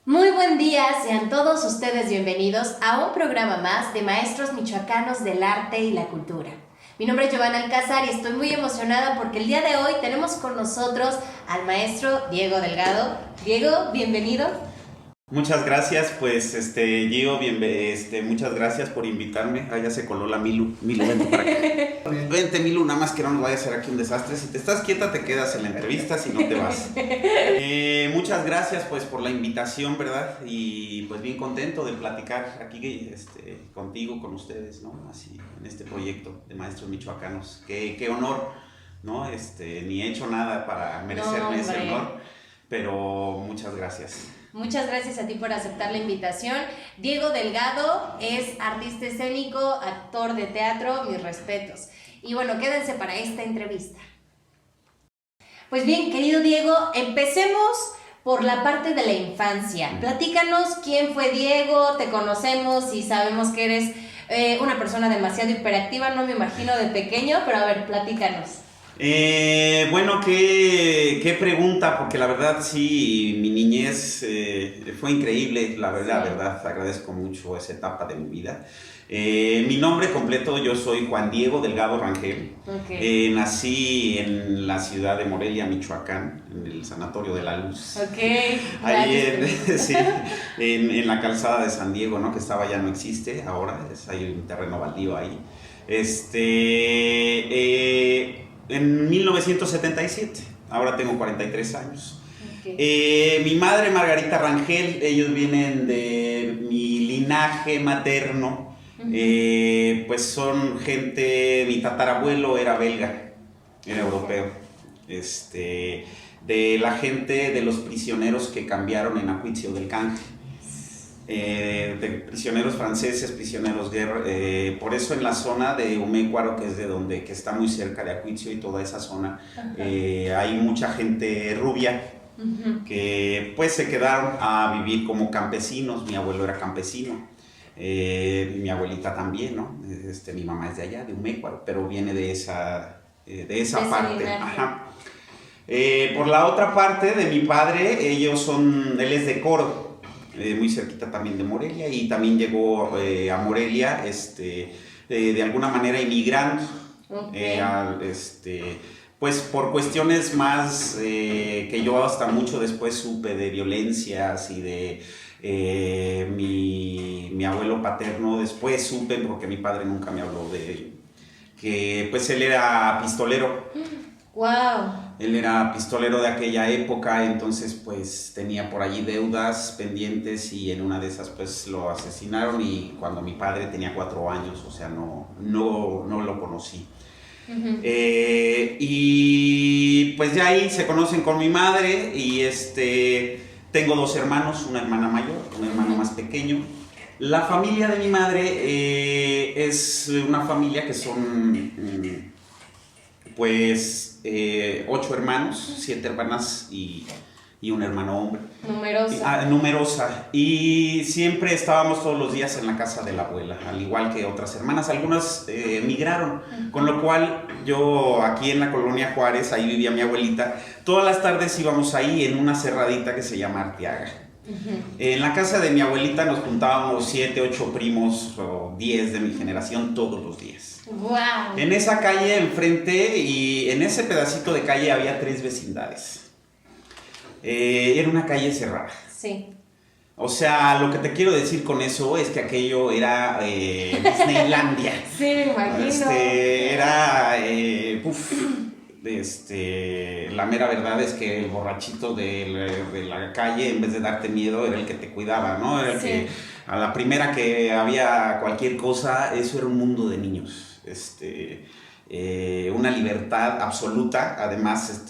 Muy buen día, sean todos ustedes bienvenidos a un programa más de Maestros Michoacanos del Arte y la Cultura. Mi nombre es Giovanna Alcázar y estoy muy emocionada porque el día de hoy tenemos con nosotros al maestro Diego Delgado. Diego, bienvenido. Muchas gracias, pues, Gio, muchas gracias por invitarme. Ah, ya se coló la Milu. Milu, vente para acá. Vente, Milu, nada más que no nos vaya a hacer aquí un desastre. Si te estás quieta, te quedas en la entrevista, si no te vas. Muchas gracias, pues, por la invitación, ¿verdad? Y, pues, bien contento de platicar aquí, contigo, con ustedes, ¿no? Así, en este proyecto de Maestros Michoacanos. Qué honor, ¿no? Ni he hecho nada para merecerme ese honor, pero muchas gracias. Muchas gracias a ti por aceptar la invitación. Diego Delgado es artista escénico, actor de teatro, mis respetos. Y bueno, quédense para esta entrevista. Pues bien, querido Diego, empecemos por la parte de la infancia. Platícanos quién fue Diego, te conocemos y sabemos que eres una persona demasiado hiperactiva, no me imagino de pequeño, pero a ver, platícanos. Bueno, qué pregunta, porque la verdad sí, mi niñez fue increíble, la verdad, agradezco mucho esa etapa de mi vida. Mi nombre completo, yo soy Juan Diego Delgado Rangel. Okay. Nací en la ciudad de Morelia, Michoacán, en el Sanatorio de la Luz. Okay. Ahí sí, en la calzada de San Diego, ¿no? Que ya no existe, ahora hay un terreno baldío ahí. En 1977, ahora tengo 43 años. Okay. Mi madre, Margarita Rangel, ellos vienen de mi linaje materno. Pues son gente, mi tatarabuelo era belga, era europeo. De la gente de los prisioneros que cambiaron en Acuitzio del Canje. De prisioneros franceses, prisioneros guerra, por eso en la zona de Umécuaro, que es que está muy cerca de Acuitzio y toda esa zona, hay mucha gente rubia que pues se quedaron a vivir como campesinos. Mi abuelo era campesino, mi abuelita también, ¿no? Mi mamá es de allá, de Umécuaro, pero viene de esa parte. Ajá. Por la otra parte de mi padre, él es de Coro. Muy cerquita también de Morelia, y también llegó a Morelia de alguna manera emigrando. Okay. Pues por cuestiones más que yo hasta mucho después supe de violencias y de mi abuelo paterno, después supe, porque mi padre nunca me habló de ello, que pues él era pistolero. ¡Wow! Él era pistolero de aquella época, entonces pues tenía por allí deudas pendientes, y en una de esas pues lo asesinaron, y cuando mi padre tenía 4 años, o sea, no lo conocí. Y pues ya ahí se conocen con mi madre, y tengo 2 hermanos, una hermana mayor, un hermano más pequeño. La familia de mi madre es una familia que son pues 8 hermanos, 7 hermanas y un hermano hombre. Numerosa. Y siempre estábamos todos los días en la casa de la abuela, al igual que otras hermanas. Algunas emigraron, con lo cual yo aquí en la colonia Juárez, ahí vivía mi abuelita, todas las tardes íbamos ahí en una cerradita que se llama Arteaga. En la casa de mi abuelita nos juntábamos 7, 8 primos o 10 de mi generación todos los días. Wow. En esa calle enfrente, y en ese pedacito de calle había 3 vecindades. Era una calle cerrada. Sí. O sea, lo que te quiero decir con eso es que aquello era Disneylandia. Sí, me imagino. La mera verdad es que el borrachito de la calle, en vez de darte miedo, era el que te cuidaba, ¿no? Era el que a la primera que había cualquier cosa, eso era un mundo de niños. una libertad absoluta, además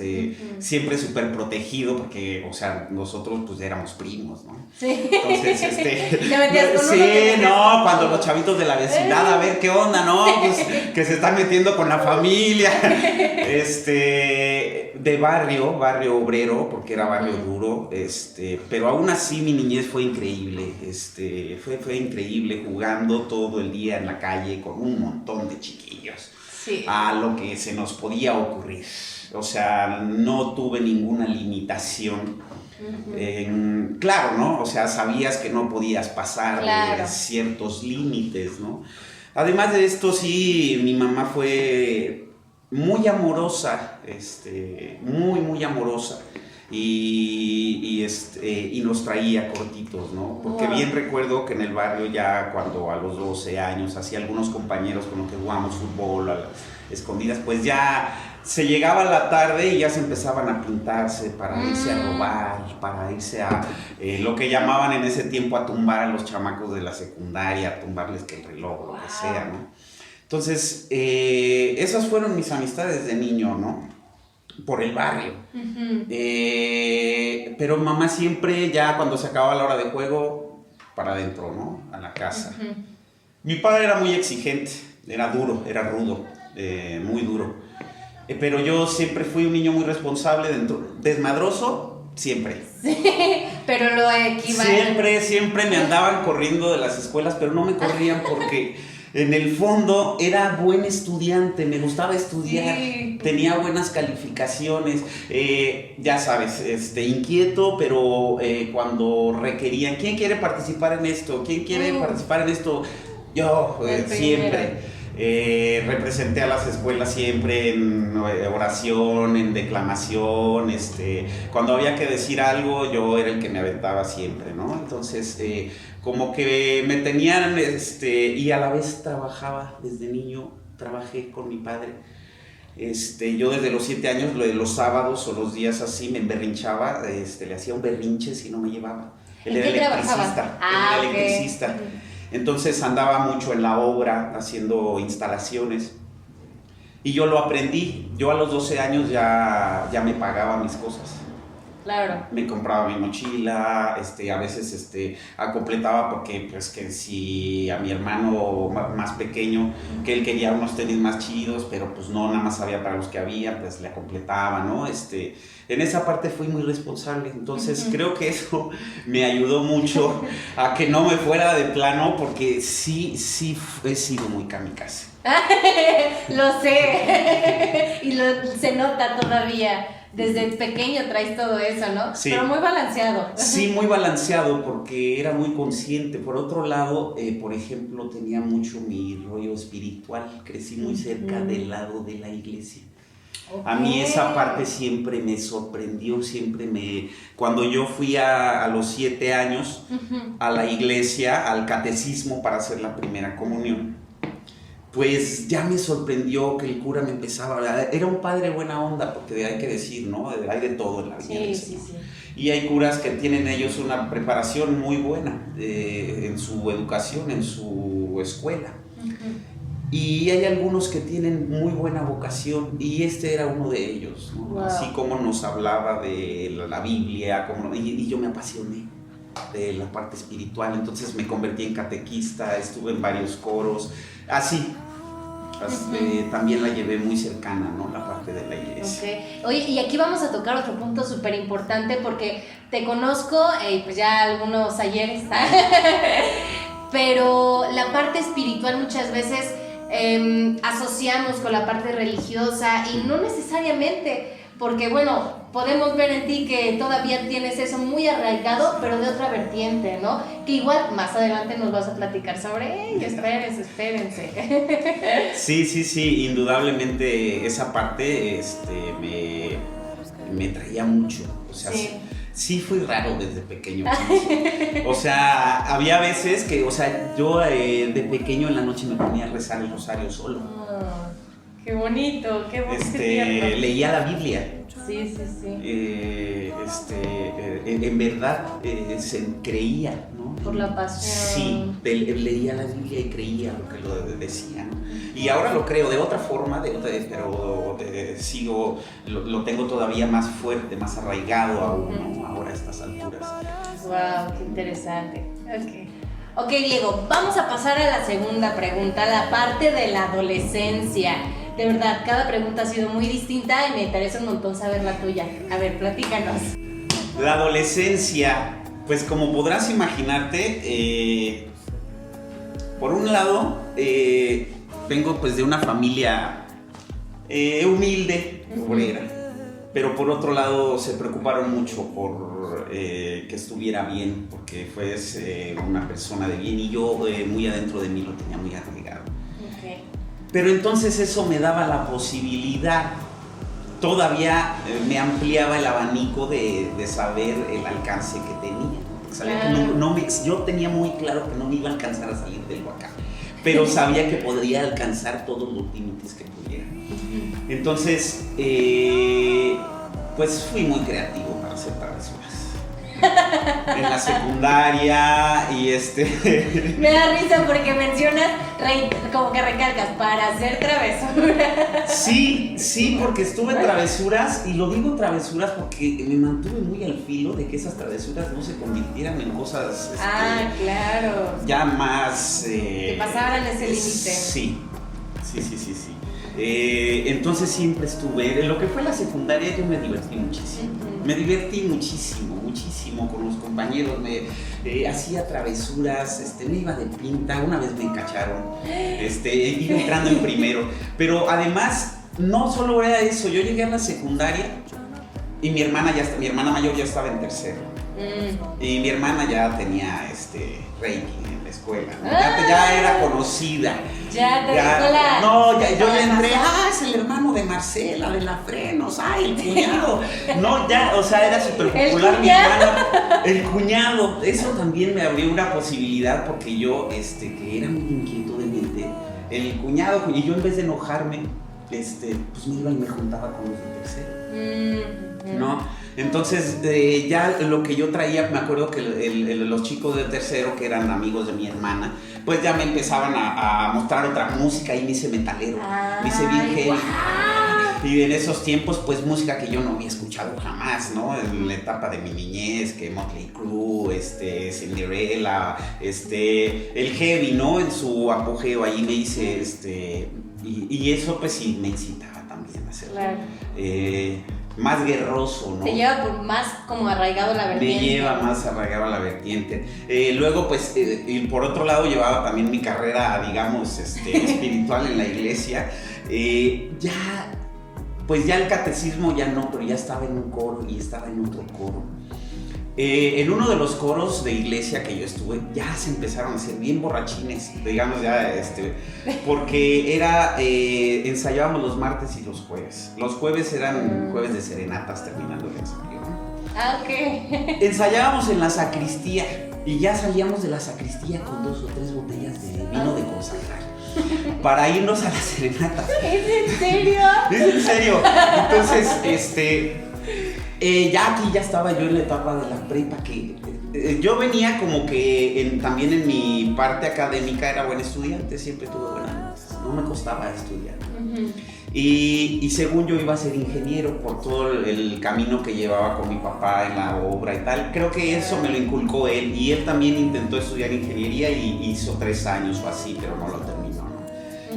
siempre súper protegido porque, o sea, nosotros pues éramos primos, ¿no? Sí. Entonces, ¿Te metías con sí, uno que no, cuando los chavitos de la vecindad, a ver qué onda, ¿no? Pues que se están metiendo con la familia, de barrio obrero, porque era barrio duro, pero aún así mi niñez fue increíble, fue increíble jugando todo el día en la calle con un montón de chiquillos. Sí. A lo que se nos podía ocurrir. O sea, no tuve ninguna limitación. Claro, ¿no? O sea, sabías que no podías pasar ciertos límites, ¿no? Además de esto, sí, mi mamá fue muy amorosa, muy amorosa. Y nos traía cortitos, ¿no? Porque bien recuerdo que en el barrio ya cuando a los 12 años hacía algunos compañeros con los que jugábamos fútbol a las escondidas, pues ya se llegaba la tarde y ya se empezaban a pintarse para irse a robar, para irse a lo que llamaban en ese tiempo a tumbar a los chamacos de la secundaria, a tumbarles que el reloj, lo que sea, ¿no? Entonces, esas fueron mis amistades de niño, ¿no? Por el barrio. Pero mamá siempre, ya cuando se acababa la hora de juego, para adentro, ¿no? A la casa. Mi padre era muy exigente, era duro, era rudo, muy duro. Pero yo siempre fui un niño muy responsable, desmadroso, siempre. Sí, pero lo equivale. Siempre me andaban corriendo de las escuelas, pero no me corrían porque... En el fondo era buen estudiante, me gustaba estudiar, tenía buenas calificaciones, ya sabes, inquieto, pero cuando requerían, ¿quién quiere participar en esto? ¿Quién quiere participar en esto? Yo, siempre. Representé a las escuelas siempre en oración, en declamación, cuando había que decir algo yo era el que me aventaba siempre, ¿no? Entonces, como que me tenían, y a la vez trabajaba desde niño, trabajé con mi padre. Yo desde los 7 años, los sábados o los días así, me emberrinchaba, le hacía un berrinche si no me llevaba. Él era electricista. Entonces andaba mucho en la obra, haciendo instalaciones. Y yo lo aprendí. Yo a los 12 años ya me pagaba mis cosas. Claro. Me compraba mi mochila, a veces completaba porque pues que si a mi hermano más pequeño, que él quería unos tenis más chidos, pero pues no, nada más había para los que había, pues le completaba, ¿no? En esa parte fui muy responsable, entonces creo que eso me ayudó mucho a que no me fuera de plano, porque sí he sido muy kamikaze. Lo sé, y se nota todavía. Desde pequeño traes todo eso, ¿no? Sí. Pero muy balanceado. Sí, muy balanceado porque era muy consciente. Por otro lado, por ejemplo, tenía mucho mi rollo espiritual. Crecí muy cerca del lado de la iglesia. Okay. A mí esa parte siempre me sorprendió, cuando yo fui a los 7 años a la iglesia, al catecismo para hacer la primera comunión, pues ya me sorprendió que el cura me empezaba a hablar. Era un padre buena onda, porque hay que decir, ¿no? Hay de todo en la vida. Sí. Y hay curas que tienen ellos una preparación muy buena en su educación, en su escuela. Y hay algunos que tienen muy buena vocación, y era uno de ellos, ¿no? Wow. Así como nos hablaba de la Biblia, y yo me apasioné de la parte espiritual, entonces me convertí en catequista, estuve en varios coros, así. También la llevé muy cercana, ¿no? La parte de la iglesia. Okay. Oye, y aquí vamos a tocar otro punto súper importante, porque te conozco, pues ya algunos ayeres, pero la parte espiritual muchas veces asociamos con la parte religiosa, y no necesariamente, porque bueno, podemos ver en ti que todavía tienes eso muy arraigado, pero de otra vertiente, ¿no? Que igual más adelante nos vas a platicar sobre ello. Espérense. Sí, indudablemente esa parte me traía mucho, o sea, sí fui raro desde pequeño. O sea, había veces que, o sea, yo de pequeño en la noche me ponía a rezar el rosario solo. Qué bonito, qué bonito. Leía la Biblia. Sí. En verdad se creía, ¿no? Por la pasión. Sí, leía la Biblia y creía lo que lo decía, ¿no? Y ahora lo creo de otra forma, pero sigo, lo tengo todavía más fuerte, más arraigado aún, ¿no? Ahora a estas alturas. Wow, qué interesante. Ok, Diego, vamos a pasar a la segunda pregunta, la parte de la adolescencia. De verdad, cada pregunta ha sido muy distinta y me interesa un montón saber la tuya. A ver, platícanos. La adolescencia, pues como podrás imaginarte, por un lado, vengo pues de una familia humilde, obrera, pero por otro lado se preocuparon mucho por que estuviera bien, porque fuese una persona de bien y yo muy adentro de mí lo tenía muy arraigado. Okay. Pero entonces eso me daba la posibilidad, todavía me ampliaba el abanico de saber el alcance que tenía. Sabía que yo tenía muy claro que no me iba a alcanzar a salir del Huacán, pero sabía que podría alcanzar todos los límites que pudiera. Entonces, pues fui muy creativo para hacer travesuras. En la secundaria y Me da risa porque mencionas, como que recalcas, para hacer travesuras. Sí, porque estuve en travesuras, y lo digo travesuras porque me mantuve muy al filo de que esas travesuras no se convirtieran en cosas claro, ya más que pasaran ese límite. Sí. Entonces siempre estuve, en lo que fue la secundaria yo me divertí muchísimo. Me divertí muchísimo con los compañeros, hacía travesuras, me iba de pinta, una vez me encacharon, iba entrando en primero, pero además no solo era eso, yo llegué a la secundaria y mi hermana mayor ya estaba en tercero, y mi hermana ya tenía Reiki en la escuela, ¿no? Ya era conocida. Yo le entré, es el hermano de Marcela, de la Frenos, el cuñado. No, o sea, era súper popular mi hermana. El cuñado, eso también me abrió una posibilidad porque yo, que era muy inquieto de mente, el cuñado, y yo en vez de enojarme, pues me iba y me juntaba con los de tercero. ¿No? Entonces, ya lo que yo traía, me acuerdo que los chicos de tercero, que eran amigos de mi hermana, pues ya me empezaban a mostrar otra música y me hice metalero, me hice bien heavy. Y en esos tiempos, pues música que yo no había escuchado jamás, ¿no? En la etapa de mi niñez, que Motley Crue, Cinderella, el heavy, ¿no? En su apogeo, ahí me hice, y eso pues sí me incitaba también a hacerlo. Claro. Más guerroso, ¿no? Te lleva por más como arraigado la vertiente. Me lleva más arraigado la vertiente. Luego, pues, y por otro lado, llevaba también mi carrera, digamos, espiritual en la iglesia. Ya el catecismo ya no, pero ya estaba en un coro y estaba en otro coro. En uno de los coros de iglesia que yo estuve, ya se empezaron a hacer bien borrachines, digamos ya, porque ensayábamos los martes y los jueves. Los jueves eran jueves de serenatas terminando el ensayo, ¿no? Ok. Ensayábamos en la sacristía y ya salíamos de la sacristía con 2 o 3 botellas de vino de consagrar para irnos a la serenata. ¿Es en serio? Es en serio. Entonces, ya aquí ya estaba yo en la etapa de la prepa, que yo venía como que también en mi parte académica era buen estudiante, siempre tuve buenas notas, no me costaba estudiar. Y según yo iba a ser ingeniero por todo el camino que llevaba con mi papá en la obra y tal, creo que eso me lo inculcó él, y él también intentó estudiar ingeniería y hizo 3 años o así, pero no lo terminó, ¿no?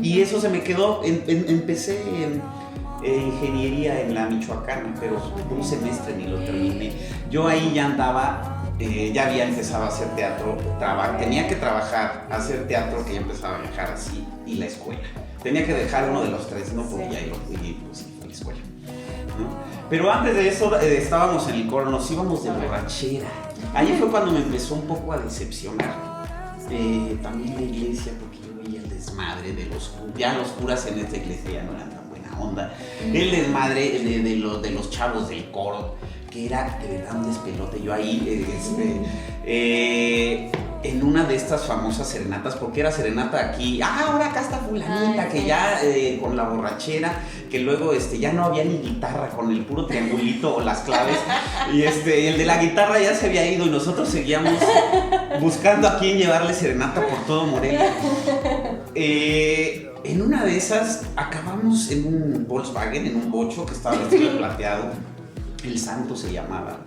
Y eso se me quedó, empecé en ingeniería en la Michoacana, pero un semestre ni lo terminé. Yo ahí ya andaba, ya había empezado a hacer teatro, tenía que trabajar, hacer teatro, que ya empezaba a viajar así, y la escuela. Tenía que dejar uno de los 3, no podía ir, pues a la escuela, ¿no? Pero antes de eso estábamos en el coro, nos íbamos de borrachera. Ahí fue cuando me empezó un poco a decepcionar también la iglesia, porque yo veía el desmadre de los curas en esta iglesia ya no eran tan buena onda. El desmadre de los chavos del coro, que era de verdad un despelote. Yo ahí, en una de estas famosas serenatas, porque era serenata aquí, ahora acá está fulanita, que ya con la borrachera, que luego ya no había ni guitarra, con el puro triangulito o las claves, y el de la guitarra ya se había ido y nosotros seguíamos buscando a quién llevarle serenata por todo Morelia. En una de esas acabamos en un Volkswagen, en un bocho que estaba vestido de plateado. El Santo se llamaba.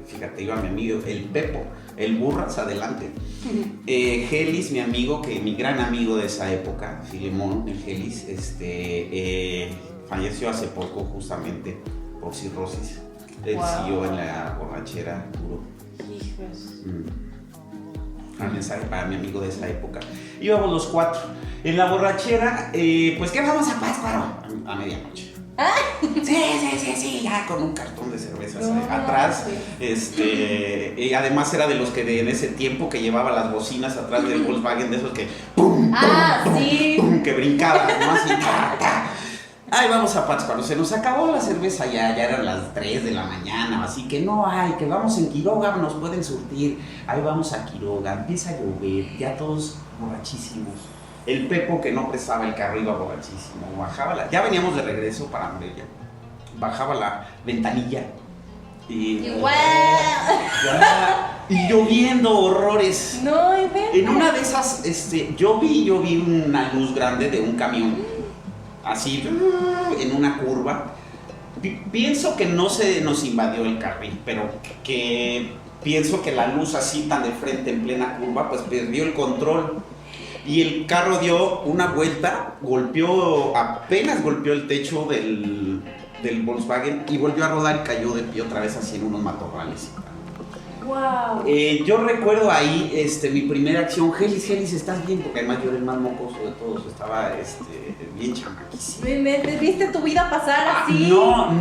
Fíjate, iba mi amigo, el Pepo, el Burras, adelante. Gelis, mi amigo, mi gran amigo de esa época, Filemón, el Gelis, falleció hace poco justamente por cirrosis. Él siguió en la borrachera duro. Hijos. Un mensaje para mi amigo de esa época. Íbamos los 4. En la borrachera, pues ¿qué vamos a Pátzcuaro? A medianoche. Sí, ya con un cartón de cervezas atrás. Y además era de los que en ese tiempo que llevaba las bocinas atrás del Volkswagen, de esos que ¡pum! Sí. ¡Pum! Que brincaban, ¿no? Así, ¡ta! Ay, vamos a Pátzcuaro, se nos acabó la cerveza ya eran las 3 de la mañana, así que no hay, que vamos en Quiroga, nos pueden surtir. Ahí vamos a Quiroga, empieza a llover, ya todos borrachísimos. El Pepo, que no prestaba el carro, iba borrachísimo, ya veníamos de regreso para Morelia, bajaba la ventanilla y lloviendo horrores. No, en una de esas, yo vi una luz grande de un camión. Así, en una curva. Pienso que no se nos invadió el carril, pero que pienso que la luz así tan de frente en plena curva, pues perdió el control. Y el carro dio una vuelta, apenas golpeó el techo del Volkswagen y volvió a rodar y cayó de pie otra vez así en unos matorrales. Wow. Yo recuerdo ahí mi primera acción. Gelis, ¿estás bien? Porque además yo era el más mocoso de todos, estaba bien chamaquísimo. ¿Viste tu vida pasar así? No,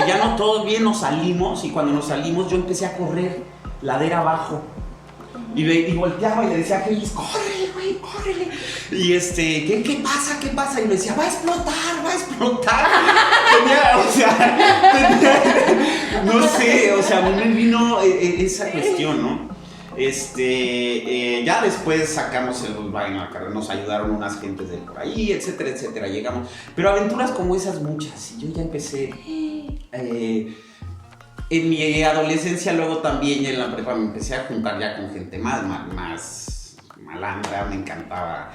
ya no, todo bien, nos salimos y cuando nos salimos yo empecé a correr ladera abajo y volteaba y le decía a Gelis, córrele, güey, córrele. Y ¿qué pasa? Y me decía, va a explotar. No sé, me vino esa cuestión, ¿no? Ya después sacamos el Volkswagen a la carrera, nos ayudaron unas gentes de por ahí, etcétera, llegamos. Pero aventuras como esas muchas, y yo ya empecé, en mi adolescencia luego también en la prepa me empecé a juntar ya con gente más malandra, me encantaba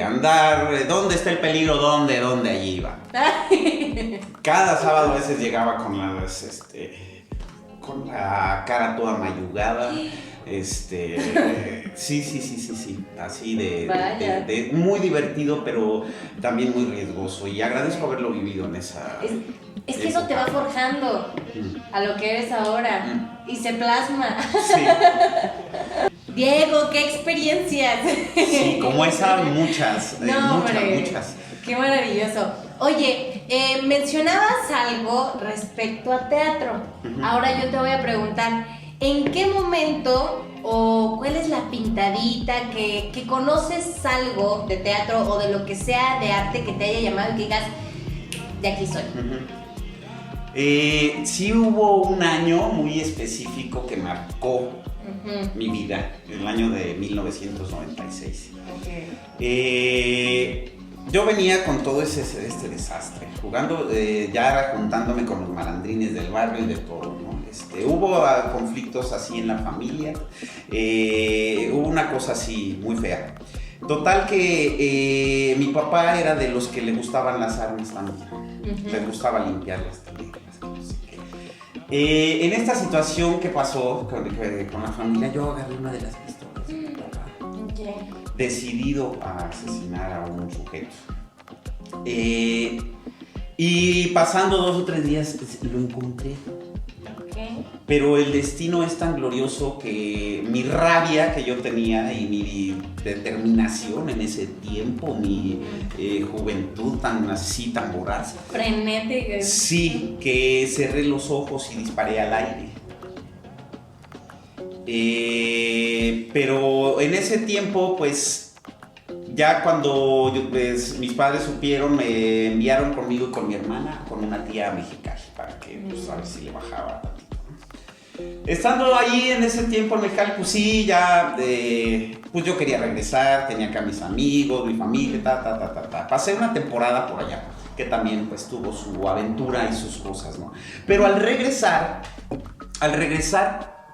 andar, ¿dónde está el peligro? ¿Dónde? Allí iba. Cada sábado a veces llegaba con la cara toda mayugada. Sí, así de muy divertido, pero también muy riesgoso, y agradezco haberlo vivido en esa es que eso te va forjando a lo que eres ahora y se plasma. Sí. Diego, qué experiencias. Sí, como esa, muchas. Qué maravilloso. Oye, mencionabas algo respecto a teatro. Ahora yo te voy a preguntar, ¿en qué momento o cuál es la pintadita que conoces algo de teatro o de lo que sea de arte que te haya llamado y que digas, de aquí soy? Sí hubo un año muy específico que marcó mi vida, el año de 1996. Yo venía con todo este desastre, jugando, ya juntándome con los malandrines del barrio y de todo, ¿no? Hubo conflictos así en la familia, hubo una cosa así muy fea. Total que mi papá era de los que le gustaban las armas también, le gustaba limpiarlas también. En esta situación que pasó con la familia, yo agarré una de las pistolas de mi papá, decidido a asesinar a un sujeto. Y pasando 2 o 3 días lo encontré. Pero el destino es tan glorioso que mi rabia que yo tenía y mi determinación en ese tiempo, mi juventud tan voraz, frenética. Sí, que cerré los ojos y disparé al aire. Pero en ese tiempo, pues, ya cuando mis padres supieron, me enviaron conmigo y con mi hermana, con una tía a Mexicali, para que, pues, a ver si le bajaba tantito. Estando ahí en ese tiempo en Mexicali, pues sí, ya, pues yo quería regresar, tenía acá mis amigos, mi familia, Pasé una temporada por allá, que también, pues, tuvo su aventura y sus cosas, ¿no? Pero al regresar,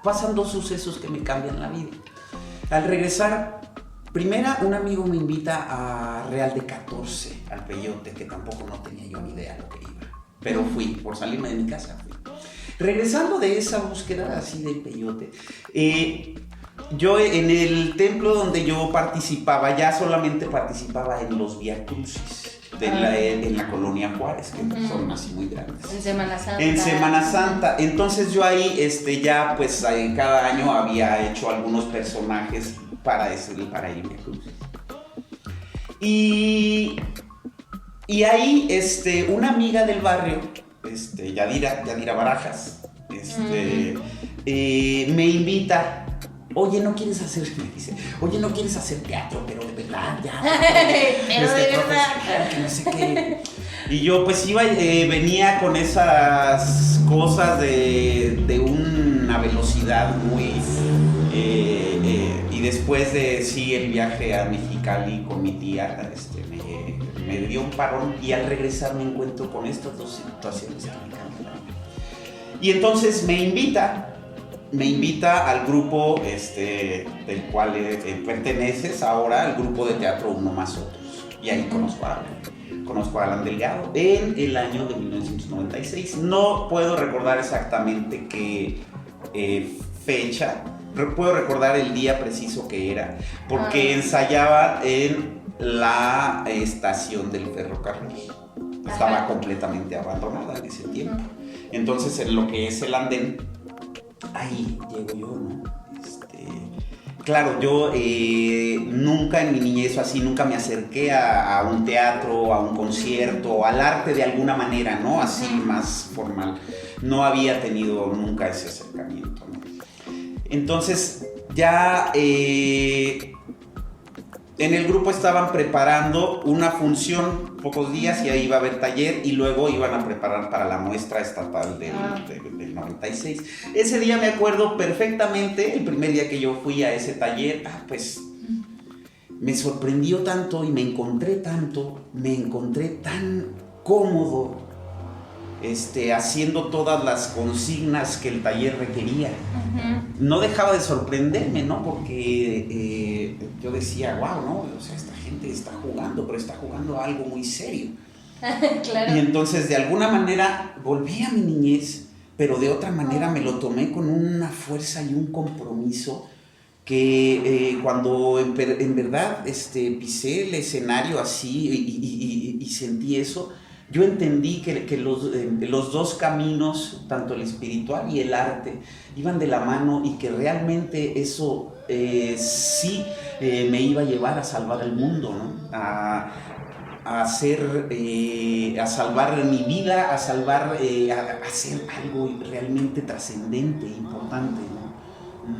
pasan 2 sucesos que me cambian la vida. Al regresar, primera, un amigo me invita a Real de 14, al Peyote, que tampoco no tenía yo ni idea de lo que iba. Pero fui, por salirme de mi casa fui. Regresando de esa búsqueda así del Peyote, yo en el templo donde yo participaba, ya solamente participaba en los viacrucis en la colonia Juárez, que son así muy grandes. En Semana Santa. En Semana Santa. Entonces yo ahí ya pues cada año había hecho algunos personajes para el viacrucis. Y ahí una amiga del barrio, Yadira Barajas, me invita. Oye, ¿no quieres hacer teatro? Pero de verdad, ya. Pero de verdad. Que no sé qué. Y yo pues venía con esas cosas de una velocidad muy... y después de el viaje a Mexicali con mi tía, me dio un parón, y al regresar me encuentro con estas dos situaciones que me cambian. Y entonces me invita al grupo del cual perteneces ahora, al grupo de teatro Uno Más Otros. Y ahí conozco a Alan Delgado en el año de 1996. No puedo recordar exactamente qué fecha, puedo recordar el día preciso que era, porque ensayaba en la estación del ferrocarril. Estaba completamente abandonada en ese tiempo. Entonces, en lo que es el andén, ahí llego yo, ¿no? Claro, yo nunca en mi niñez así, nunca me acerqué a un teatro, a un concierto, al arte de alguna manera, ¿no? Así más formal. No había tenido nunca ese acercamiento, ¿no? Entonces, ya en el grupo estaban preparando una función pocos días, y ahí iba a haber taller, y luego iban a preparar para la muestra estatal del 96. Ese día me acuerdo perfectamente, el primer día que yo fui a ese taller, pues me sorprendió tanto y me encontré tan cómodo haciendo todas las consignas que el taller requería. No dejaba de sorprenderme, ¿no? Porque yo decía, wow, ¿no? O sea, esta gente está jugando, pero está jugando a algo muy serio. Claro. Y entonces, de alguna manera, volví a mi niñez, pero de otra manera me lo tomé con una fuerza y un compromiso que cuando en verdad pisé el escenario así y sentí eso, yo entendí que los dos caminos, tanto el espiritual y el arte, iban de la mano, y que realmente eso me iba a llevar a salvar el mundo, ¿no? A salvar mi vida, a hacer algo realmente trascendente, importante,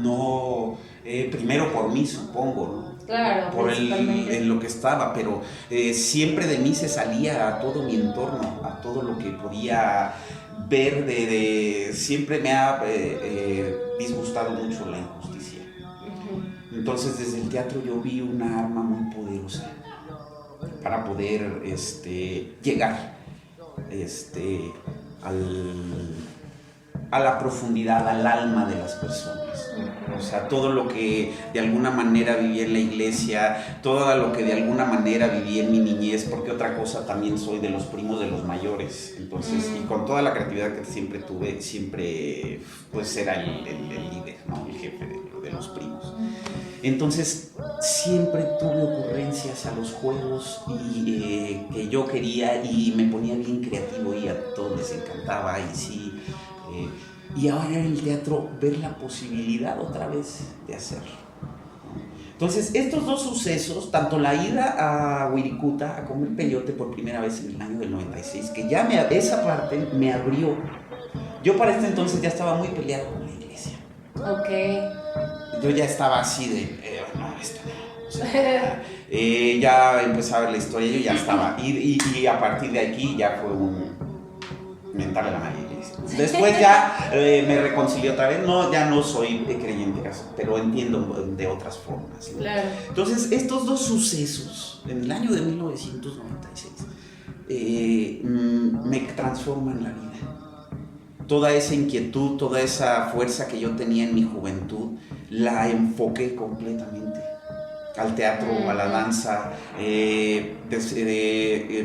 ¿no? Primero por mí, supongo, ¿no? Claro, por en lo que estaba, pero siempre de mí se salía a todo mi entorno, a todo lo que podía ver. Siempre me ha disgustado mucho la injusticia. Entonces, desde el teatro yo vi una arma muy poderosa para poder llegar a la profundidad, al alma de las personas. O sea, todo lo que de alguna manera viví en la iglesia, todo lo que de alguna manera viví en mi niñez, porque otra cosa, también soy de los primos de los mayores. Entonces, y con toda la creatividad que siempre tuve, siempre pues era el líder, ¿no? El jefe de los primos. Entonces, siempre tuve ocurrencias a los juegos que yo quería, y me ponía bien creativo, y a todos les encantaba, y sí. Y ahora en el teatro ver la posibilidad otra vez de hacerlo. Entonces, estos dos sucesos, tanto la ida a Wirikuta a comer peyote por primera vez en el año del 96, que ya esa parte me abrió. Yo para este entonces ya estaba muy peleado con la iglesia. Ok. Yo ya estaba así de, no, esto no. O sea, ya empecé a ver la historia, yo ya estaba. Y a partir de aquí ya fue un mental a la madre. Después ya me reconcilié otra vez. No, ya no soy creyente, pero entiendo de otras formas, ¿no? Claro. Entonces, estos dos sucesos en el año de 1996 me transforman la vida. Toda esa inquietud, toda esa fuerza que yo tenía en mi juventud, la enfoqué completamente al teatro, a la danza.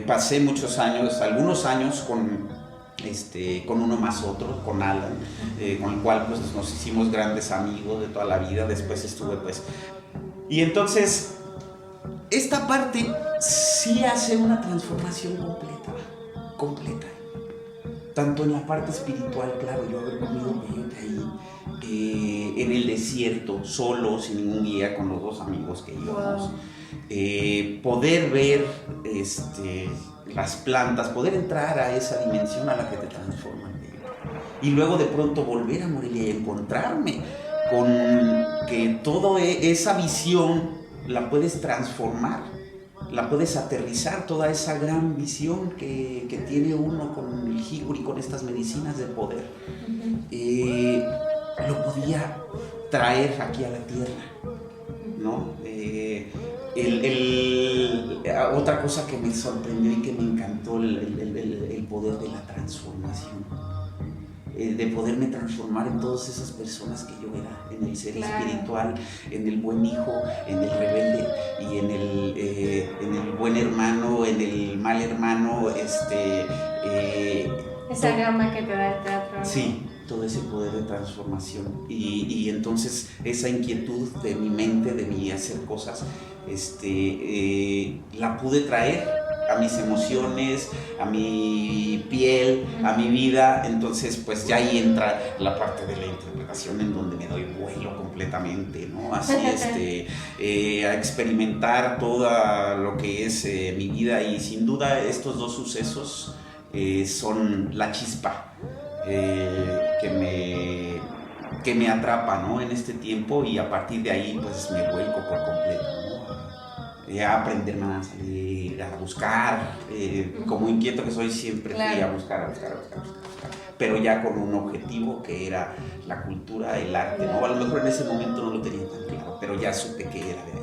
Pasé muchos años, algunos años con uno más otro, con Alan, con el cual pues nos hicimos grandes amigos de toda la vida. Después estuve pues... Y entonces, esta parte sí hace una transformación completa. Tanto en la parte espiritual, claro, yo haber comido ahí, en el desierto, solo, sin ningún guía, con los 2 amigos que íbamos. Wow. Poder ver las plantas, poder entrar a esa dimensión a la que te transforman. Y luego de pronto volver a Morelia y encontrarme con que toda esa visión la puedes transformar. La puedes aterrizar, toda esa gran visión que tiene uno con el jicuri, con estas medicinas de poder. Lo podía traer aquí a la tierra, ¿no? Otra cosa que me sorprendió y que me encantó, el poder de la transformación. De poderme transformar en todas esas personas que yo era, en el ser espiritual, en el buen hijo, en el rebelde y en el buen hermano, en el mal hermano. Esa gama que te da el teatro, ¿no? Sí, todo ese poder de transformación y entonces esa inquietud de mi mente, de mi hacer cosas, la pude traer a mis emociones, a mi piel, a mi vida. Entonces pues ya ahí entra la parte de la interpretación en donde me doy vuelo completamente, ¿no? Así a experimentar todo lo que es mi vida, y sin duda estos 2 sucesos son la chispa que me atrapa, ¿no? En este tiempo, y a partir de ahí pues me vuelco por completo, ¿no? A aprender más, a buscar, como inquieto que soy, siempre fui a buscar, pero ya con un objetivo que era la cultura, el arte, ¿no? A lo mejor en ese momento no lo tenía tan claro, pero ya supe que era de ahí.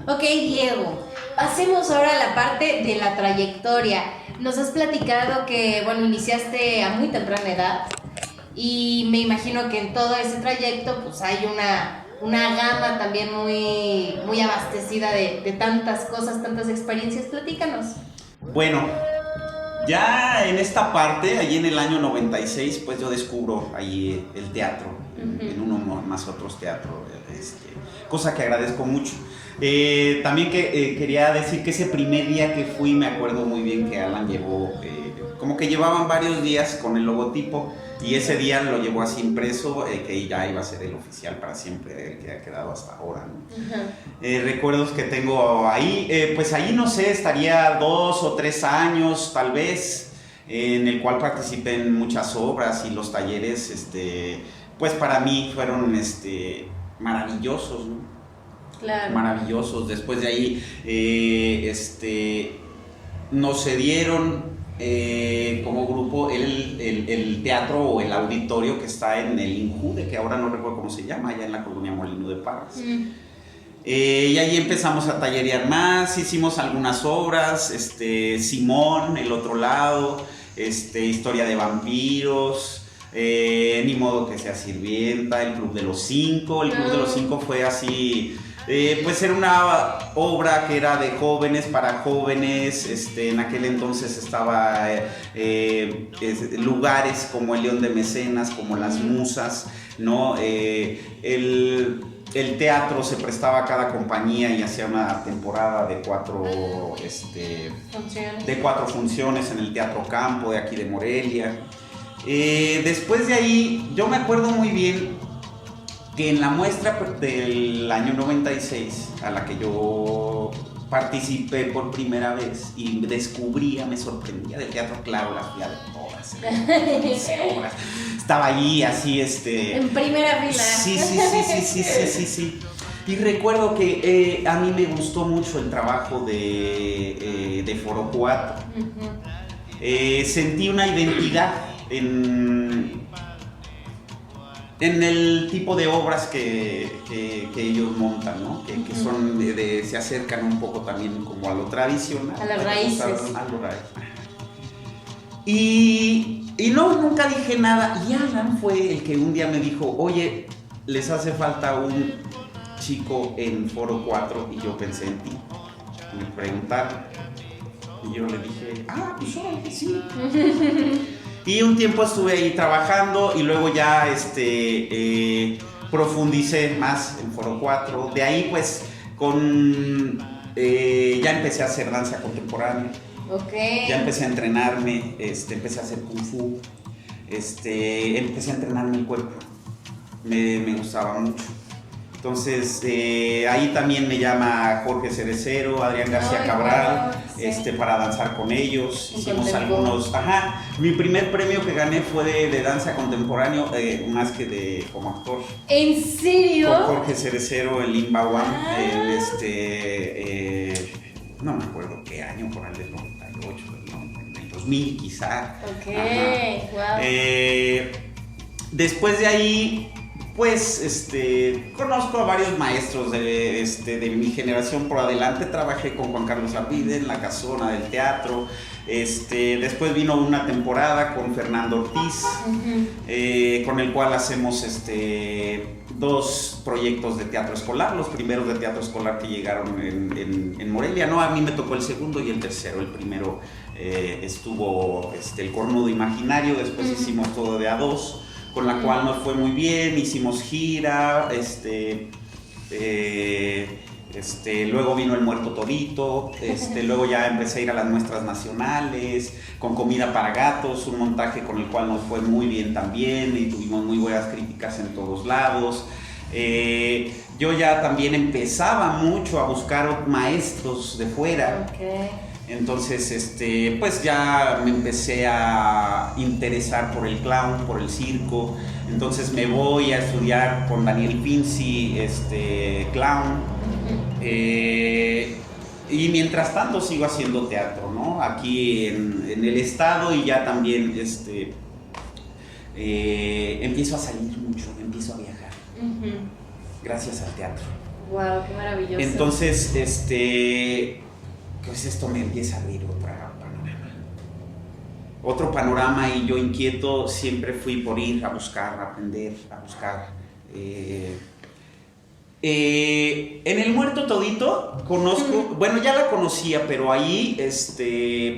Ok, Diego, pasemos ahora a la parte de la trayectoria. Nos has platicado que, bueno, iniciaste a muy temprana edad, y me imagino que en todo ese trayecto pues hay una gama también muy abastecida de tantas cosas, tantas experiencias. Platícanos. Bueno, ya en esta parte, allí en el año 96, pues yo descubro ahí el teatro, en uno más otros teatros, cosa que agradezco mucho. También quería decir que ese primer día que fui, me acuerdo muy bien que Alan llevó, como que llevaban varios días con el logotipo, y ese día lo llevó así impreso, que ya iba a ser el oficial para siempre, que ha quedado hasta ahora, ¿no? Recuerdos que tengo ahí, pues ahí no sé, estaría 2 o 3 años tal vez, en el cual participé en muchas obras, y los talleres, pues para mí fueron maravillosos, ¿no? Claro. Maravillosos. Después de ahí nos cedieron como grupo el teatro o el auditorio que está en el Injude, que ahora no recuerdo cómo se llama, allá en la colonia Molino de Parras. Y ahí empezamos a tallerear más, hicimos algunas obras, Simón, El Otro Lado, Historia de Vampiros, Ni Modo que Sea Sirvienta, El Club de los 5. El Club de los 5 fue así... pues era una obra que era de jóvenes para jóvenes. En aquel entonces estaba lugares como el León de Mecenas, como las Musas, ¿no? El teatro se prestaba a cada compañía y hacía una temporada de 4 funciones en el Teatro Campo de aquí de Morelia. Después de ahí, yo me acuerdo muy bien que en la muestra del año 96, a la que yo participé por primera vez y descubría, me sorprendía del teatro, claro, las fui a ver todas, 15 obras. Estaba ahí así, en primera fila. Sí. Y recuerdo que a mí me gustó mucho el trabajo de Foro 4. Sentí una identidad en el tipo de obras que ellos montan, ¿no? Que son se acercan un poco también como a lo tradicional. A las raíces. Y no, nunca dije nada. Y Alan fue el que un día me dijo, oye, les hace falta un chico en Foro 4 y yo pensé en ti. Me preguntaron y yo le dije, pues órale, sí. Y un tiempo estuve ahí trabajando y luego ya profundicé más en Foro 4. De ahí pues ya empecé a hacer danza contemporánea. Okay. Ya empecé a entrenarme, empecé a hacer kung fu, empecé a entrenarme el cuerpo. Me gustaba mucho. Entonces, ahí también me llama Jorge Cerecero, Adrián García Cabral, wow, sí, para danzar con ellos. Hicimos algunos. Mi primer premio que gané fue de danza contemporánea, más que como actor. ¿En serio? Con Jorge Cerecero, el Limbawan, no me acuerdo qué año, por el del 98, del 2000 quizá. Ok, wow. Después de ahí, pues, conozco a varios maestros de mi generación por adelante. Trabajé con Juan Carlos Arvide en La Casona del Teatro. Después vino una temporada con Fernando Ortiz, con el cual hacemos 2 proyectos de teatro escolar, los primeros de teatro escolar que llegaron en Morelia. No, a mí me tocó el segundo y el tercero. El primero estuvo El Cornudo Imaginario, después hicimos Todo de A2, con la cual nos fue muy bien, hicimos gira, luego vino El Muerto Todito, luego ya empecé a ir a las muestras nacionales, con Comida para Gatos, un montaje con el cual nos fue muy bien también y tuvimos muy buenas críticas en todos lados. Yo ya también empezaba mucho a buscar maestros de fuera. Okay. Entonces, pues ya me empecé a interesar por el clown, por el circo. Entonces me voy a estudiar con Daniel Pinzi, clown. Y mientras tanto sigo haciendo teatro, ¿no? Aquí en el estado, y ya también empiezo a salir mucho, empiezo a viajar. Gracias al teatro. Wow, qué maravilloso. Entonces, pues esto me empieza a abrir otro panorama, y yo inquieto siempre fui por ir a buscar, a aprender, a buscar. En El Muerto Todito conozco, bueno, ya la conocía, pero ahí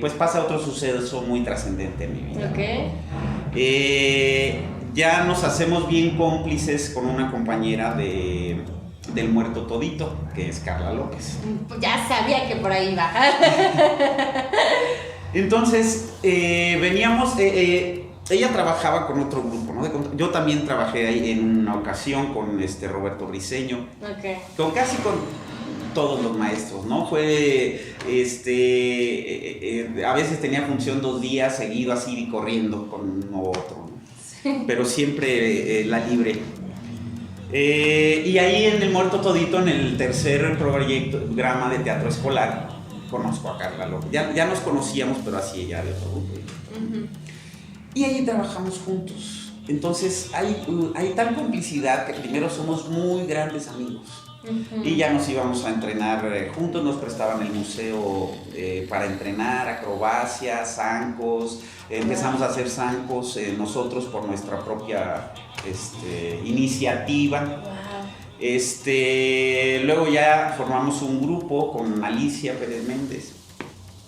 pues pasa otro suceso muy trascendente en mi vida. Okay. Ya nos hacemos bien cómplices con una compañera del Muerto Todito, que es Carla López. Ya sabía que por ahí iba. Entonces, veníamos, ella trabajaba con otro grupo, ¿no? Yo también trabajé ahí en una ocasión con Roberto Briceño, okay, casi con todos los maestros, ¿no? Fue, a veces tenía función 2 días seguido así corriendo con uno u otro, ¿no? Sí. Pero siempre la libre. Y ahí en El Muerto Todito, en el tercer programa de teatro escolar, conozco a Carla López. Ya nos conocíamos, pero así ella de otro grupo. Y ahí trabajamos juntos. Entonces hay tal complicidad que primero somos muy grandes amigos. Y ya nos íbamos a entrenar juntos, nos prestaban el museo para entrenar, acrobacia, zancos. Empezamos a hacer zancos nosotros por nuestra propia iniciativa. Luego ya formamos un grupo con Alicia Pérez Méndez,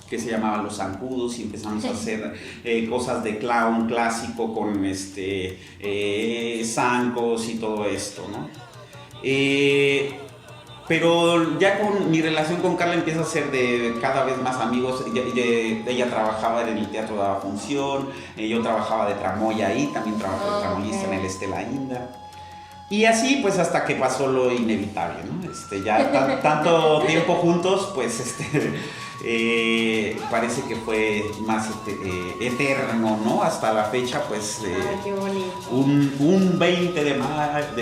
que se llamaba Los Zancudos, y empezamos a hacer cosas de clown clásico con zancos y todo esto, ¿no? Pero ya con mi relación con Carla empieza a ser de cada vez más amigos. Ella trabajaba en el teatro, daba función, yo trabajaba de tramoya ahí, también trabajé de tramoyista en el Estela Inda. Y así pues hasta que pasó lo inevitable, ¿no? Ya tanto tiempo juntos, pues parece que fue más eterno, ¿no? Hasta la fecha, pues qué bonito. Un 20 de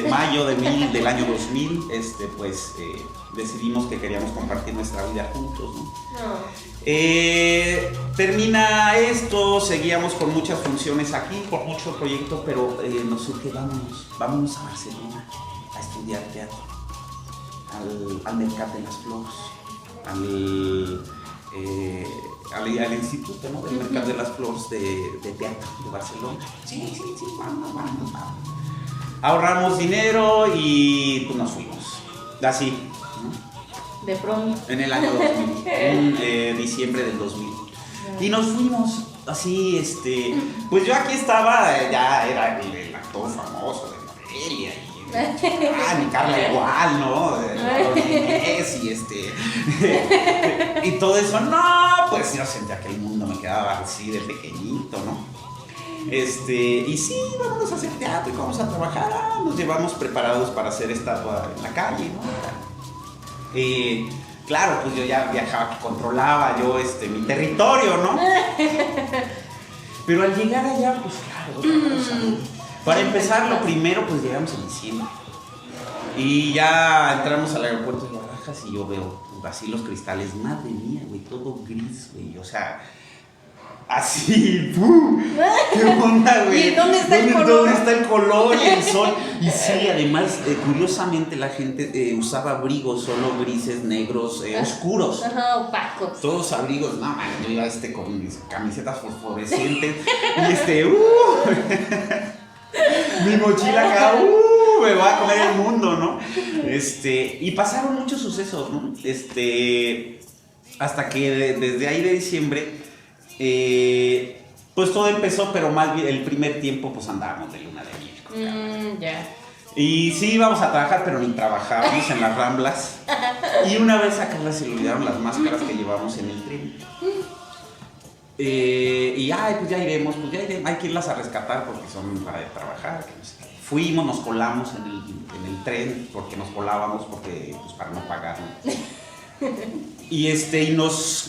mayo del año 2000, pues decidimos que queríamos compartir nuestra vida juntos, ¿no? Termina esto, seguíamos con muchas funciones aquí, con mucho proyecto, pero nos surge, vámonos a Barcelona a estudiar teatro, al Mercat de las Flors, al instituto, ¿no? Del Mercat de las Flors de teatro de Barcelona. Sí, vamos. ahorramos dinero y pues nos fuimos. Así, ¿no? De pronto. En el año 2000, en diciembre del 2000. Y nos fuimos así, pues yo aquí estaba, ya era el actor famoso de Morelia. Mi Carla igual, ¿no? Y todo eso, no, pues yo sentía que el mundo me quedaba así de pequeñito, ¿no? Y sí, vámonos a hacer teatro y vamos a trabajar, nos llevamos preparados para hacer estatua en la calle, ¿no? Claro, pues yo ya viajaba, controlaba yo mi territorio, ¿no? Pero al llegar allá, pues claro, otra cosa, ¿no? Para empezar, lo primero, pues llegamos en diciembre. Y ya entramos al aeropuerto de Barajas y yo veo así los cristales. Madre mía, güey, todo gris, güey. O sea, así, ¡pum! ¿Qué onda, güey? ¿Y dónde está el color? ¿Dónde está el color y el sol? Y sí, además, curiosamente la gente usaba abrigos solo grises, negros, oscuros. Ajá, opacos. Todos abrigos, no, man, yo iba con mis camisetas fosforescentes y mi mochila acá, me va a comer el mundo, ¿no? Y pasaron muchos sucesos, ¿no? Hasta que desde ahí de diciembre, pues todo empezó, pero más bien el primer tiempo, pues andábamos de luna de miel. Ya. Y sí íbamos a trabajar, pero ni trabajábamos en las Ramblas. Y una vez a Carla se le olvidaron las máscaras que llevamos en el tren. Y pues ya iremos, hay que irlas a rescatar porque son para trabajar. Que no sé. Fuimos, nos colamos en el tren porque nos colábamos pues para no pagar, ¿no? Y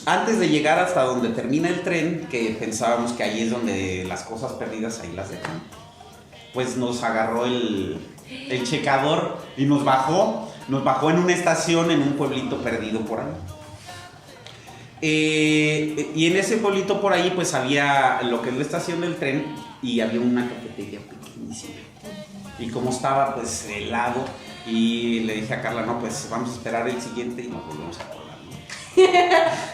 antes de llegar hasta donde termina el tren, que pensábamos que ahí es donde las cosas perdidas ahí las dejan, pues nos agarró el checador y nos bajó en una estación en un pueblito perdido por ahí. Y en ese pueblito por ahí pues había lo que es la estación del tren y había una cafetería pequeñísima. Y como estaba pues helado y le dije a Carla, no, pues vamos a esperar el siguiente y nos volvemos a colar, ¿no?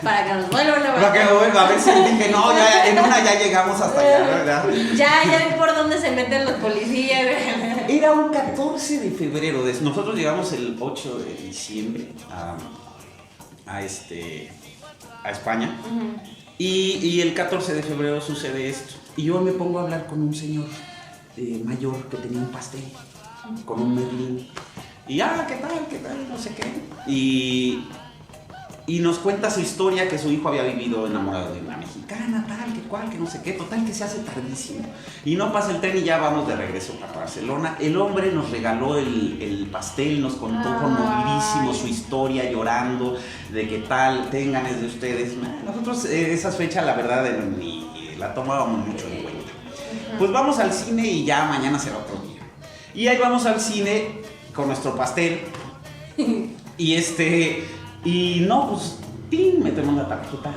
Para que nos vuelvan a Para que nos vuelvan, a ver si dije, no, ya en una ya llegamos hasta allá, ¿verdad? Ya ven por dónde se meten los policías. Era un 14 de febrero, nosotros llegamos el 8 de diciembre a España. Y el 14 de febrero sucede esto. Y yo me pongo a hablar con un señor mayor que tenía un pastel con un merlín. Y ¿qué tal? No sé qué. Y nos cuenta su historia, que su hijo había vivido enamorado de una mexicana, tal, que cual, que no sé qué. Total, que se hace tardísimo. Y no pasa el tren y ya vamos de regreso para Barcelona. El hombre nos regaló el pastel, nos contó conmovidísimo su historia, llorando, de que tal, tengan es de ustedes. Nosotros esas fechas, la verdad, ni la tomábamos mucho en cuenta. Pues vamos al cine y ya mañana será otro día. Y ahí vamos al cine con nuestro pastel. Y no, pues, ¡ping! Metemos la tarjeta.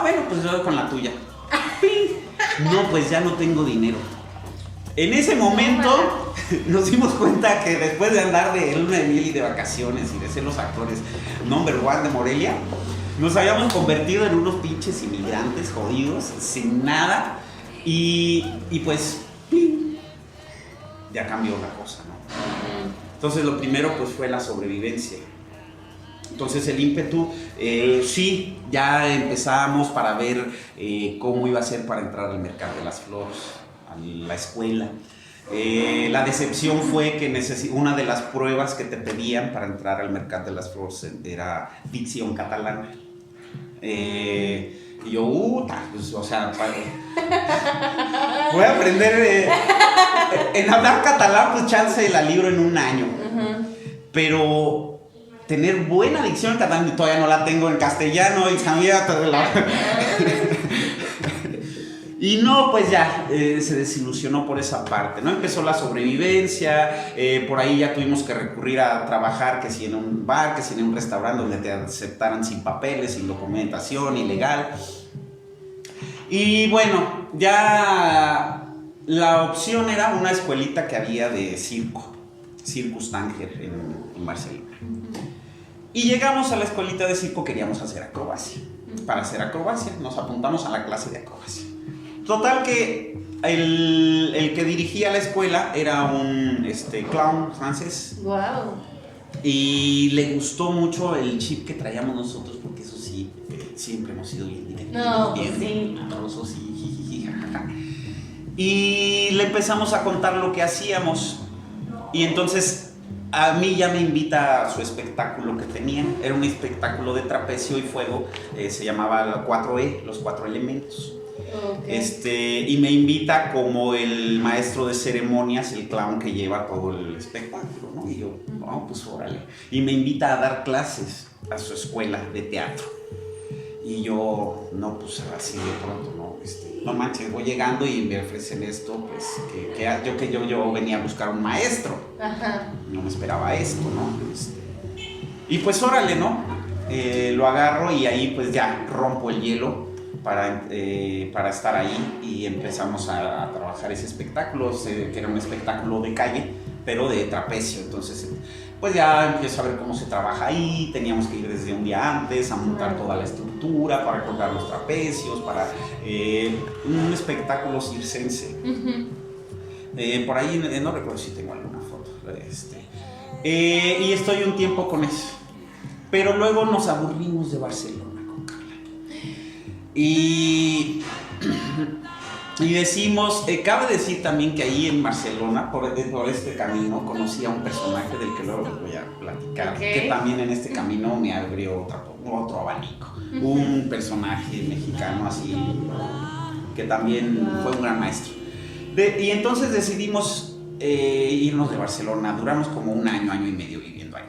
Bueno, pues yo con la tuya. ¡Ping! No, pues ya no tengo dinero. En ese momento nos dimos cuenta que después de andar de luna de miel y de vacaciones y de ser los actores number one de Morelia, nos habíamos convertido en unos pinches inmigrantes jodidos, sin nada. Y pues, ¡ping! Ya cambió la cosa, ¿no? Entonces lo primero pues fue la sobrevivencia. Entonces el ímpetu, sí, ya empezamos para ver cómo iba a ser para entrar al mercado de las flores, a la escuela. La decepción fue que una de las pruebas que te pedían para entrar al mercado de las flores era dicción catalana. Y yo, pues, o sea, voy a aprender en hablar catalán, pues chance la libro en un año. Pero tener buena dicción en catalán, todavía no la tengo en castellano, hija mía. Y no, pues ya se desilusionó por esa parte, ¿no? Empezó la sobrevivencia, por ahí ya tuvimos que recurrir a trabajar, que si en un bar, que si en un restaurante donde te aceptaran sin papeles, sin documentación, ilegal. Y bueno, ya la opción era una escuelita que había de circo, Circus Tanger en Barcelona. Y llegamos a la escuelita de circo, queríamos hacer acrobacia. Para hacer acrobacia nos apuntamos a la clase de acrobacia. Total que el que dirigía la escuela era un clown francés. Wow. Y le gustó mucho el chip que traíamos nosotros, porque eso sí, siempre hemos sido bien divertidos, No, bien sí. amorosos y jijiji, jajaja. Y le empezamos a contar lo que hacíamos. Y entonces a mí ya me invita a su espectáculo que tenían. Era un espectáculo de trapecio y fuego, se llamaba 4E, los 4 elementos. Okay. Y me invita como el maestro de ceremonias, el clown que lleva todo el espectáculo, ¿no? Y yo, no, pues órale. Y me invita a dar clases a su escuela de teatro. Y yo, no, pues así de pronto, no, no manches, voy llegando y me ofrecen esto, pues que yo venía a buscar un maestro. Ajá. No me esperaba esto, ¿no? Y pues órale, ¿no? Lo agarro y ahí pues ya rompo el hielo para estar ahí y empezamos a trabajar ese espectáculo, que era un espectáculo de calle, pero de trapecio. Entonces, pues ya empiezo a ver cómo se trabaja ahí. Teníamos que ir desde un día antes a montar toda la estructura para colgar los trapecios, para un espectáculo circense. Por ahí no recuerdo si tengo alguna foto. Y estoy un tiempo con eso. Pero luego nos aburrimos de Barcelona con Carla. Y decimos, cabe decir también que ahí en Barcelona, por este camino, conocí a un personaje del que luego les voy a platicar, que también en este camino me abrió otro abanico. Un personaje mexicano así, que también fue un gran maestro. Y entonces decidimos irnos de Barcelona. Duramos como un año y medio viviendo ahí.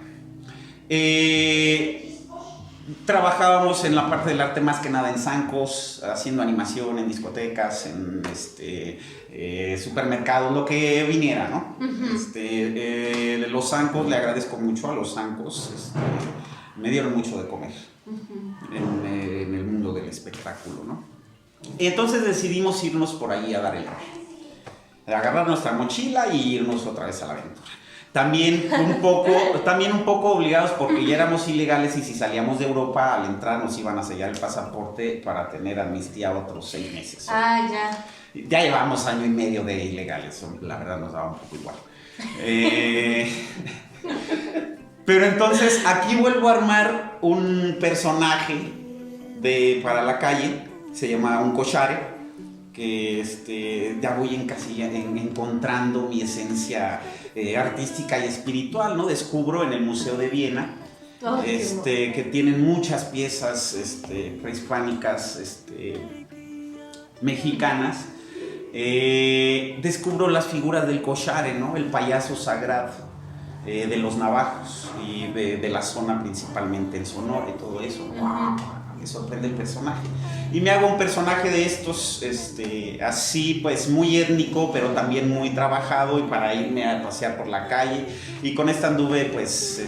Trabajábamos en la parte del arte más que nada en zancos, haciendo animación en discotecas, en supermercados, lo que viniera, ¿no? Los zancos, le agradezco mucho a los zancos, me dieron mucho de comer en el mundo del espectáculo, ¿no? Y entonces decidimos irnos por ahí a dar el rol, agarrar nuestra mochila y irnos otra vez a la aventura. También un poco obligados porque ya éramos ilegales y si salíamos de Europa al entrar nos iban a sellar el pasaporte para tener amnistía otros 6 meses. Ah, ya. Ya llevamos año y medio de ilegales, la verdad nos daba un poco igual. Pero entonces aquí vuelvo a armar un personaje para la calle, se llama un cochare, que ya voy encontrando mi esencia artística y espiritual, ¿no? Descubro en el Museo de Viena que tienen muchas piezas prehispánicas, mexicanas. Descubro las figuras del cochare, ¿no? El payaso sagrado de los navajos y de la zona principalmente en Sonora y todo eso. ¡Wow! Me sorprende el personaje y me hago un personaje de estos así pues muy étnico pero también muy trabajado, y para irme a pasear por la calle, y con esta anduve pues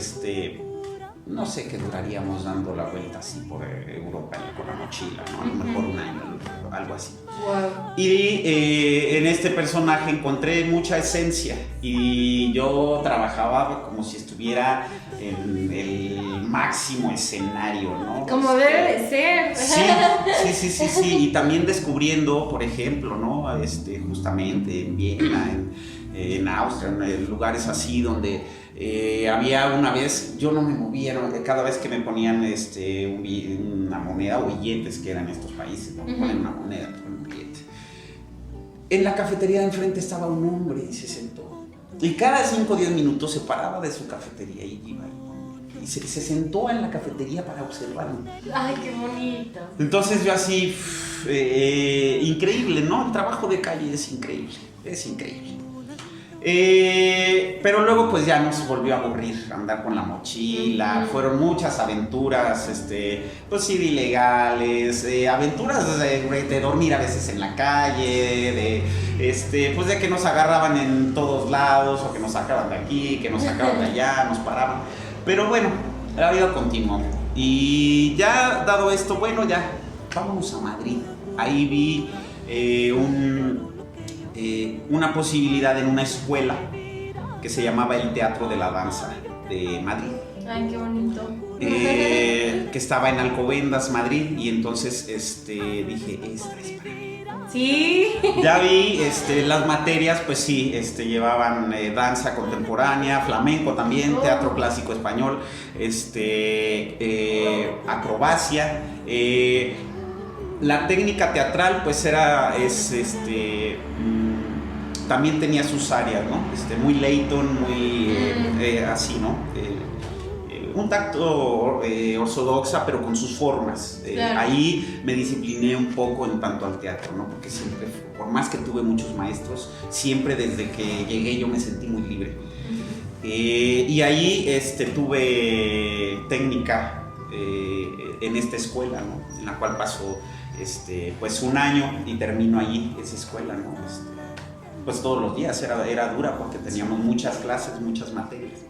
no sé qué duraríamos dando la vuelta así por Europa con la mochila, ¿no? A lo mejor un año, algo así. Wow. Y en este personaje encontré mucha esencia y yo trabajaba como si estuviera en el máximo escenario, ¿no? Como debe de ser. Sí. Y también descubriendo, por ejemplo, ¿no? Justamente en Viena, en Austria, en lugares así donde había una vez, yo no me movía, ¿no? Cada vez que me ponían una moneda o billetes, que eran estos países, ¿no? Ponen una moneda, ponen un billete. En la cafetería de enfrente estaba un hombre y se sentó. Y cada 5 o 10 minutos se paraba de su cafetería y iba y se sentó en la cafetería para observarme. Ay, qué bonito. Entonces yo así, increíble, ¿no? El trabajo de calle es increíble. Pero luego pues ya nos volvió a aburrir andar con la mochila. Fueron muchas aventuras, pues sí, de ilegales, aventuras de dormir a veces en la calle, pues de que nos agarraban en todos lados, o que nos sacaban de aquí, que nos sacaban de allá, nos paraban. Pero bueno, la vida continuó. Y ya dado esto, bueno, ya vámonos a Madrid. Ahí vi una posibilidad en una escuela que se llamaba el Teatro de la Danza de Madrid. Ay, qué bonito. Que estaba en Alcobendas, Madrid, y entonces dije, esta es para mí. Sí. Ya vi las materias, pues sí, llevaban danza contemporánea, flamenco también, teatro clásico español, acrobacia. La técnica teatral, pues también tenía sus áreas, ¿no? Muy Leighton, muy así, ¿no? Un tacto ortodoxa, pero con sus formas. Claro. Ahí me discipliné un poco en tanto al teatro, ¿no? Porque siempre, por más que tuve muchos maestros, siempre desde que llegué yo me sentí muy libre. Y ahí tuve técnica en esta escuela, ¿no? En la cual pasó pues un año y termino allí esa escuela, ¿no? Pues todos los días era dura porque teníamos muchas clases, muchas materias.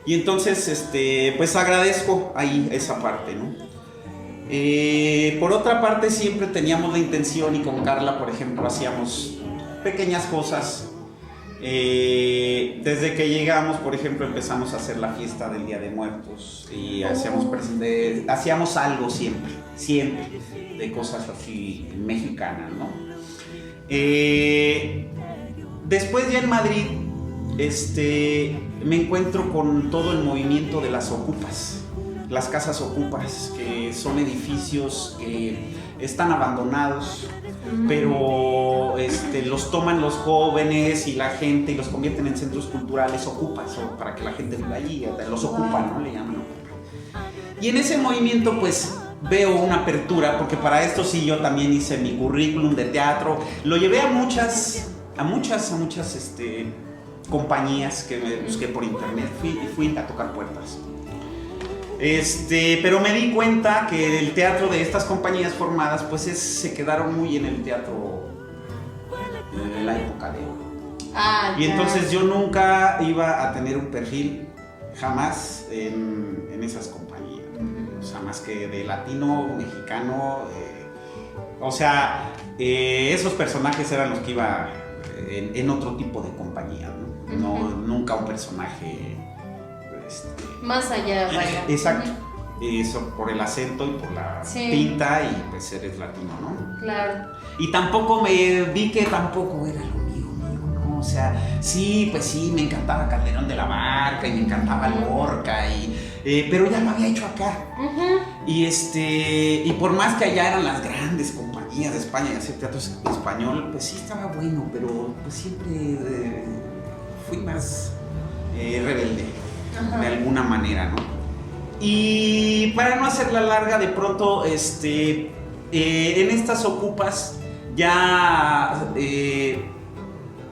Y entonces, pues agradezco ahí esa parte, ¿no? Por otra parte, siempre teníamos la intención, y con Carla, por ejemplo, hacíamos pequeñas cosas. Desde que llegamos, por ejemplo, empezamos a hacer la fiesta del Día de Muertos y hacíamos algo siempre, de cosas así mexicanas, ¿no? Después ya en Madrid, me encuentro con todo el movimiento de las ocupas, las casas ocupas, que son edificios que están abandonados, pero los toman los jóvenes y la gente y los convierten en centros culturales ocupas, o para que la gente viva allí, los ocupan, ¿no? Le llaman ocupa. Y en ese movimiento, pues, veo una apertura, porque para esto sí yo también hice mi currículum de teatro, lo llevé a muchas compañías que me busqué por internet, fui a tocar puertas. Pero me di cuenta que el teatro de estas compañías formadas, pues se quedaron muy en el teatro de la época de oro. Y entonces yo nunca iba a tener un perfil jamás en esas compañías, o sea, más que de latino, mexicano, o sea, esos personajes eran los que iba en otro tipo de compañía, ¿no? Nunca un personaje más allá, vaya. Exacto. Eso por el acento y por la pinta, y pues eres latino, ¿no? Claro. Y tampoco vi que tampoco era lo mío, ¿no? O sea, sí, pues sí, me encantaba Calderón de la Barca y me encantaba Lorca, pero ya lo había hecho acá. Y por más que allá eran las grandes compañías de España y hacer teatro español, pues sí estaba bueno, pero pues siempre fui más rebelde, de alguna manera, ¿no? Y para no hacerla larga, de pronto, en estas ocupas, ya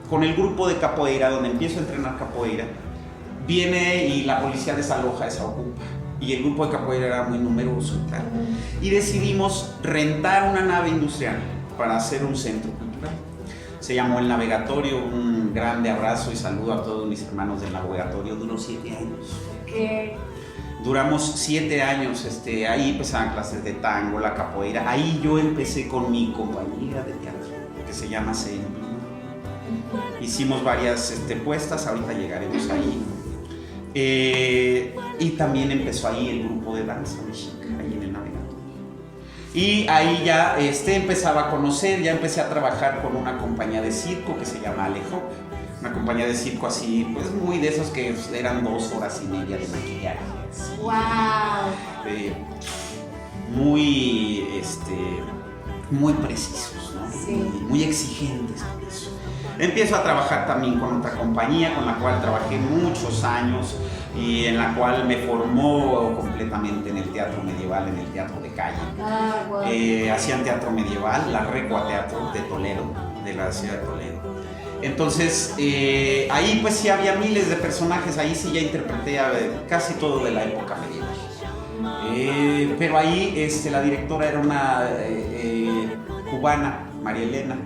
con el grupo de capoeira, donde empiezo a entrenar capoeira, viene y la policía desaloja esa ocupa. Y el grupo de capoeira era muy numeroso y tal. Y decidimos rentar una nave industrial para hacer un centro cultural. Se llamó El Navegatorio. Un grande abrazo y saludo a todos mis hermanos del Navegatorio. Duró 7 años. ¿Qué? Duramos 7 años, ahí empezaban clases de tango, la capoeira. Ahí yo empecé con mi compañía de teatro, que se llama CEN. Hicimos varias puestas, ahorita llegaremos ahí. Y también empezó ahí el grupo de danza mexicana, ahí en el Navegatorio. Y ahí ya empezaba a conocer, ya empecé a trabajar con una compañía de circo que se llama Alejo. Una compañía de circo así, pues muy de esos que eran 2 horas y media de maquillaje. ¡Wow! Muy precisos, ¿no? Sí. Muy exigentes con eso. Empiezo a trabajar también con otra compañía con la cual trabajé muchos años y en la cual me formó completamente en el teatro medieval, en el teatro de calle. Wow. Hacían teatro medieval, la Recua Teatro de Toledo, de la ciudad de Toledo. Entonces, ahí pues sí había miles de personajes, ahí sí ya interpreté casi todo de la época medieval. Pero ahí la directora era una cubana, María Elena,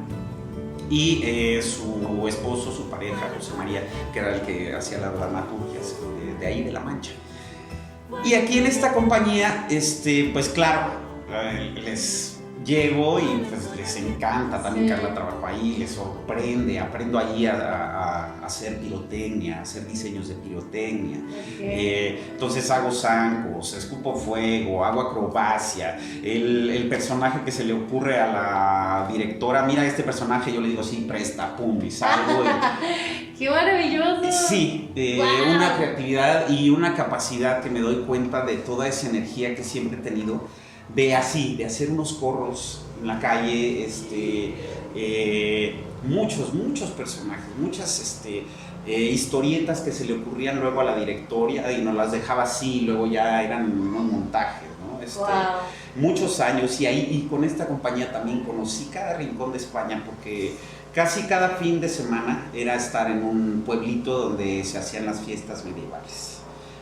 y su esposo, su pareja, José María, que era el que hacía la dramaturgia de ahí de La Mancha. Y aquí en esta compañía, pues claro, llego y pues les encanta, también Carla trabajó ahí, les sorprende, aprendo allí a hacer pirotecnia, a hacer diseños de pirotecnia. Entonces hago zancos, escupo fuego, hago acrobacia. El personaje que se le ocurre a la directora, mira este personaje, yo le digo, sí, presta, pum, y salgo. ¡Qué maravilloso! Sí, wow. Una creatividad y una capacidad que me doy cuenta de toda esa energía que siempre he tenido, de hacer unos corros en la calle, muchos personajes, muchas historietas que se le ocurrían luego a la directoria y nos las dejaba así, luego ya eran unos montajes, ¿no? Wow. Muchos años, y con esta compañía también conocí cada rincón de España, porque casi cada fin de semana era estar en un pueblito donde se hacían las fiestas medievales.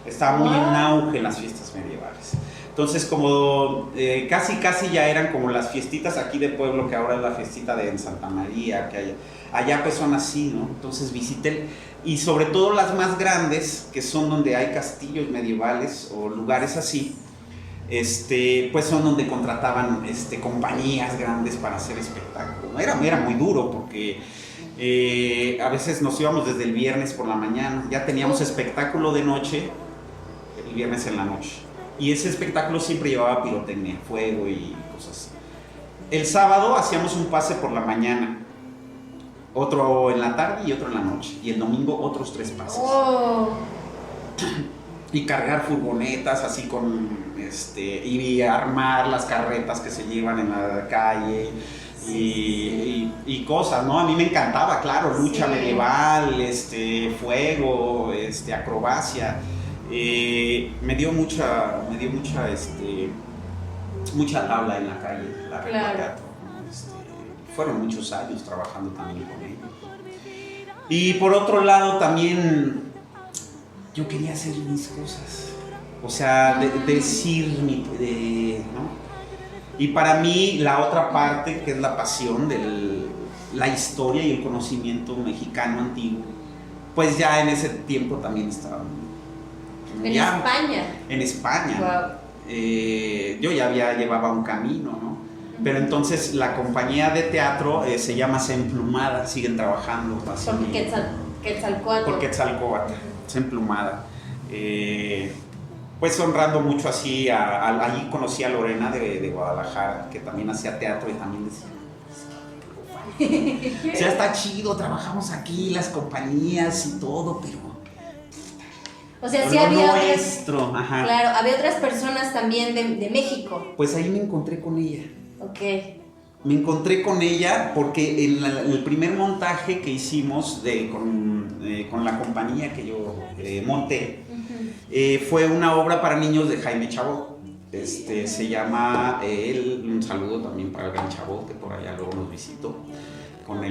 Estaba muy en auge las fiestas medievales. Entonces, como casi ya eran como las fiestitas aquí de pueblo, que ahora es la fiestita de Santa María, que allá pues son así, ¿no? Entonces visité, y sobre todo las más grandes, que son donde hay castillos medievales o lugares así, pues son donde contrataban compañías grandes para hacer espectáculos, ¿no? Era muy duro porque a veces nos íbamos desde el viernes por la mañana, ya teníamos espectáculo de noche, el viernes en la noche. Y ese espectáculo siempre llevaba pirotecnia, fuego y cosas así. El sábado hacíamos un pase por la mañana, otro en la tarde y otro en la noche. Y el domingo otros 3 pases. Oh. Y cargar furgonetas así con, y armar las carretas que se llevan en la calle. Y cosas, ¿no? A mí me encantaba, claro, lucha medieval, fuego, acrobacia. Me dio mucha tabla en la calle, la claro. Fueron muchos años trabajando también con ellos. Y por otro lado también yo quería hacer mis cosas, o sea, decir ¿no? Y para mí la otra parte, que es la pasión de la historia y el conocimiento mexicano antiguo, pues ya en ese tiempo también estaba en España. Wow. Yo ya llevaba un camino, ¿no? Pero entonces la compañía de teatro se llama Semplumada, siguen trabajando. Por Quetzalcóatl. Por Quetzalcóatl, Semplumada. Pues honrando mucho así, allí conocí a Lorena de Guadalajara, que también hacía teatro y también decía, o sea, está chido, trabajamos aquí, las compañías y todo, pero... O sea, sí había nuestro, ajá. Claro, había otras personas también de México. Pues ahí me encontré con ella. Ok. Me encontré con ella porque en el primer montaje que hicimos con la compañía que yo monté, fue una obra para niños de Jaime Chabot. Se llama, un saludo también para el gran Chabot, que por allá luego nos visitó, con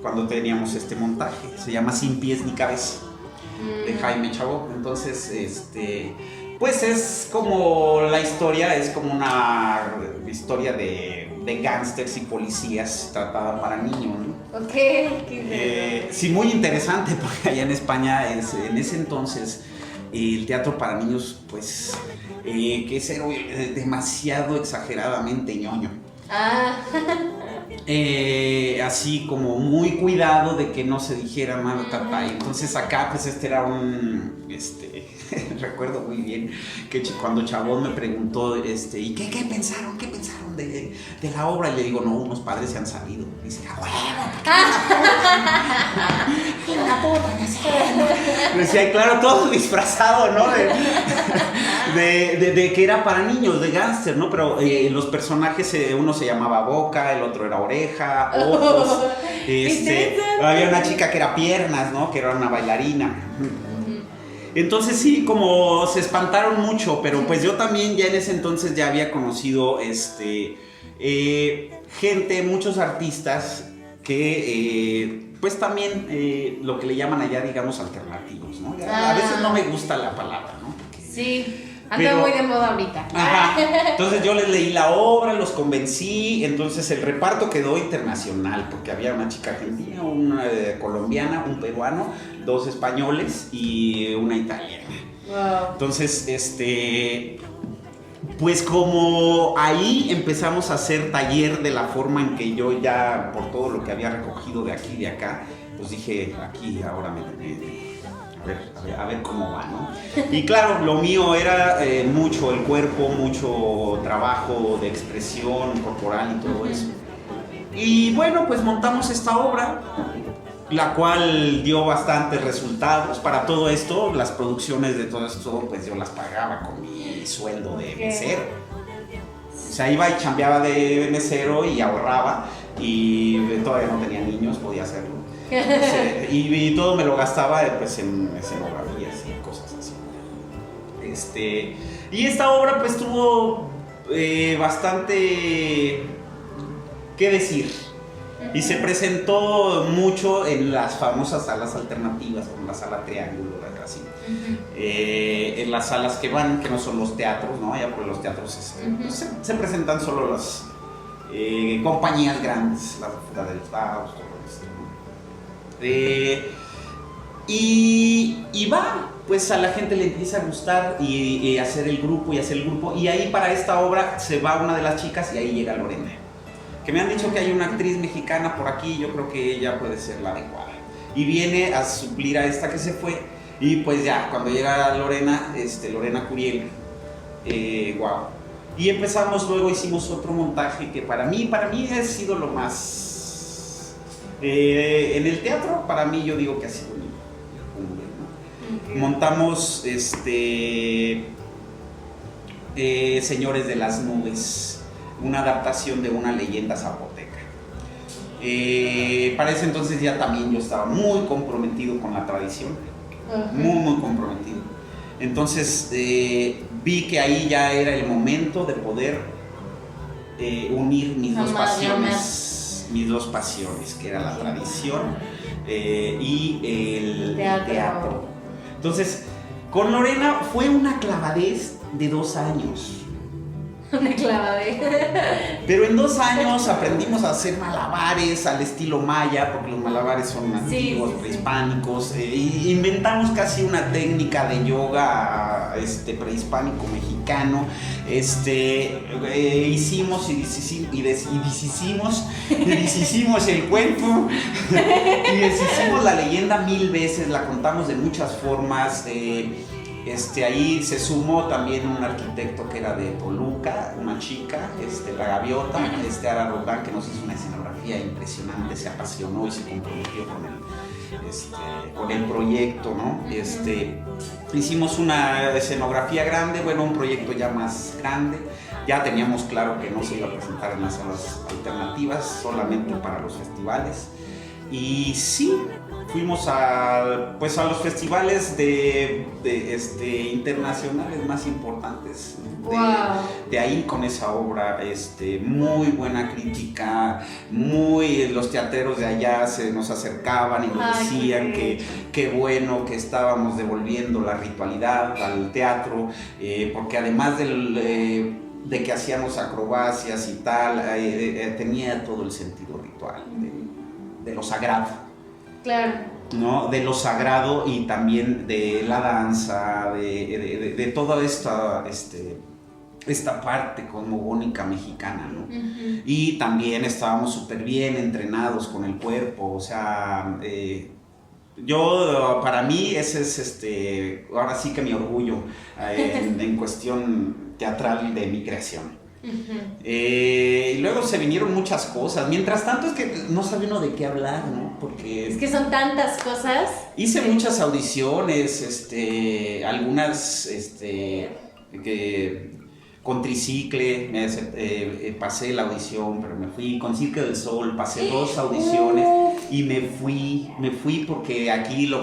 cuando teníamos este montaje. Se llama Sin Pies ni Cabeza, de Jaime Chabot. Entonces, pues es como la historia, es como una historia de gángsters y policías tratada para niños, ¿no? Ok, qué sí, muy interesante, porque allá en España, en ese entonces, el teatro para niños, pues, que es demasiado exageradamente ñoño. Así como muy cuidado de que no se dijera nada, entonces acá pues era recuerdo muy bien que cuando Chabot me preguntó, ¿y qué pensaron? ¿Qué pensaron de la obra? Y le digo, no, unos padres se han salido. Y dice, me decía, claro, todo disfrazado, ¿no? De que era para niños, de gángster, ¿no? Pero los personajes, uno se llamaba Boca, el otro era Oreja, Ojos. Había una chica que era Piernas, ¿no? Que era una bailarina. Entonces sí, como se espantaron mucho, pero pues yo también ya en ese entonces ya había conocido gente, muchos artistas que pues también lo que le llaman allá, digamos, alternativos, ¿no? A veces no me gusta la palabra, ¿no? Porque, sí. Anda muy de moda ahorita. Ajá. Entonces yo les leí la obra, los convencí, entonces el reparto quedó internacional, porque había una chica argentina, una colombiana, un peruano, 2 españoles y una italiana. Wow. Entonces, Pues como ahí empezamos a hacer taller de la forma en que yo ya, por todo lo que había recogido de aquí y de acá, pues dije, aquí ahora a ver cómo va, ¿no? Y claro, lo mío era mucho el cuerpo, mucho trabajo de expresión corporal y todo eso. Y bueno, pues montamos esta obra, la cual dio bastantes resultados. Para todo esto, las producciones de todo esto, pues yo las pagaba con mi sueldo de mesero. O sea, iba y chambeaba de mesero y ahorraba, y todavía no tenía niños, podía hacerlo. Y todo me lo gastaba pues en escenografías y cosas así. Y esta obra pues tuvo bastante que decir. Y se presentó mucho en las famosas salas alternativas, como la sala Triángulo, así. En las salas que no son los teatros, ¿no? Allá por los teatros se presentan solo las compañías grandes, la Fuga de los Dados, todo esto, ¿no? Y va, pues a la gente le empieza a gustar y hacer el grupo, y ahí para esta obra se va una de las chicas y ahí llega Lorena. Que me han dicho que hay una actriz mexicana por aquí, yo creo que ella puede ser la adecuada. Y viene a suplir a esta que se fue, y pues ya, cuando llega Lorena, Lorena Curiel, wow. Y empezamos, luego hicimos otro montaje que para mí ha sido lo más... en el teatro, para mí yo digo que ha sido mi cumbre, ¿no? Montamos, Señores de las Nubes, una adaptación de una leyenda zapoteca. Para ese entonces ya también yo estaba muy comprometido con la tradición, muy comprometido. Entonces vi que ahí ya era el momento de poder unir mis dos pasiones, que era la tradición y el teatro. Entonces, con Lorena fue una clavadez de 2 años. Una clavadez. Pero en 2 años aprendimos a hacer malabares al estilo maya, porque los malabares son antiguos, prehispánicos. Inventamos casi una técnica de yoga prehispánico mexicano. Hicimos y deshicimos el cuento y deshicimos la leyenda 1000 veces, la contamos de muchas formas. Ahí se sumó también un arquitecto que era de Toluca, una chica, la Gaviota, Ara Roldán, que nos hizo una escenografía impresionante, se apasionó y se comprometió con el proyecto, ¿no? Hicimos una escenografía grande, bueno, un proyecto ya más grande. Ya teníamos claro que no se iba a presentar en las salas alternativas, solamente para los festivales. Y sí, fuimos a los festivales internacionales más importantes de ahí con esa obra. Muy buena crítica, los teatreros de allá se nos acercaban y nos decían que bueno que estábamos devolviendo la ritualidad al teatro, porque además de que hacíamos acrobacias y tal, tenía todo el sentido ritual de lo sagrado. Claro. ¿No? De lo sagrado, y también de la danza, de toda esta parte cosmogónica mexicana, ¿no? Y también estábamos súper bien entrenados con el cuerpo, o sea, para mí ese es ahora sí que mi orgullo en cuestión teatral de mi creación. Y luego se vinieron muchas cosas. Mientras tanto es que no sabe uno de qué hablar, ¿no? Porque es que son tantas cosas. Hice muchas audiciones, algunas con Tricicle, pasé la audición, pero me fui. Con Cirque del Sol pasé 2 audiciones y me fui porque aquí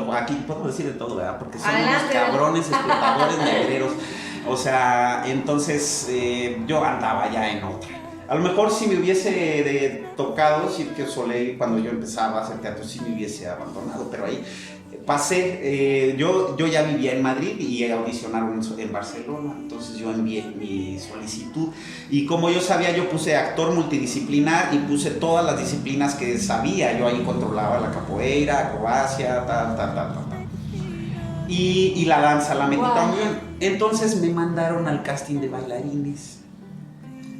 puedo decir de todo, ¿verdad? Porque son unos cabrones explotadores negreros. O sea, entonces yo andaba ya en otra. A lo mejor si me hubiese tocado Cirque du Soleil cuando yo empezaba a hacer teatro, sí me hubiese abandonado, pero ahí pasé. Yo ya vivía en Madrid y audicionaron en Barcelona, entonces yo envié mi solicitud, y como yo sabía, yo puse actor multidisciplinar y puse todas las disciplinas que sabía. Yo ahí controlaba la capoeira, acrobacia, tal. y la danza la metí Wow. también. Entonces me mandaron al casting de bailarines.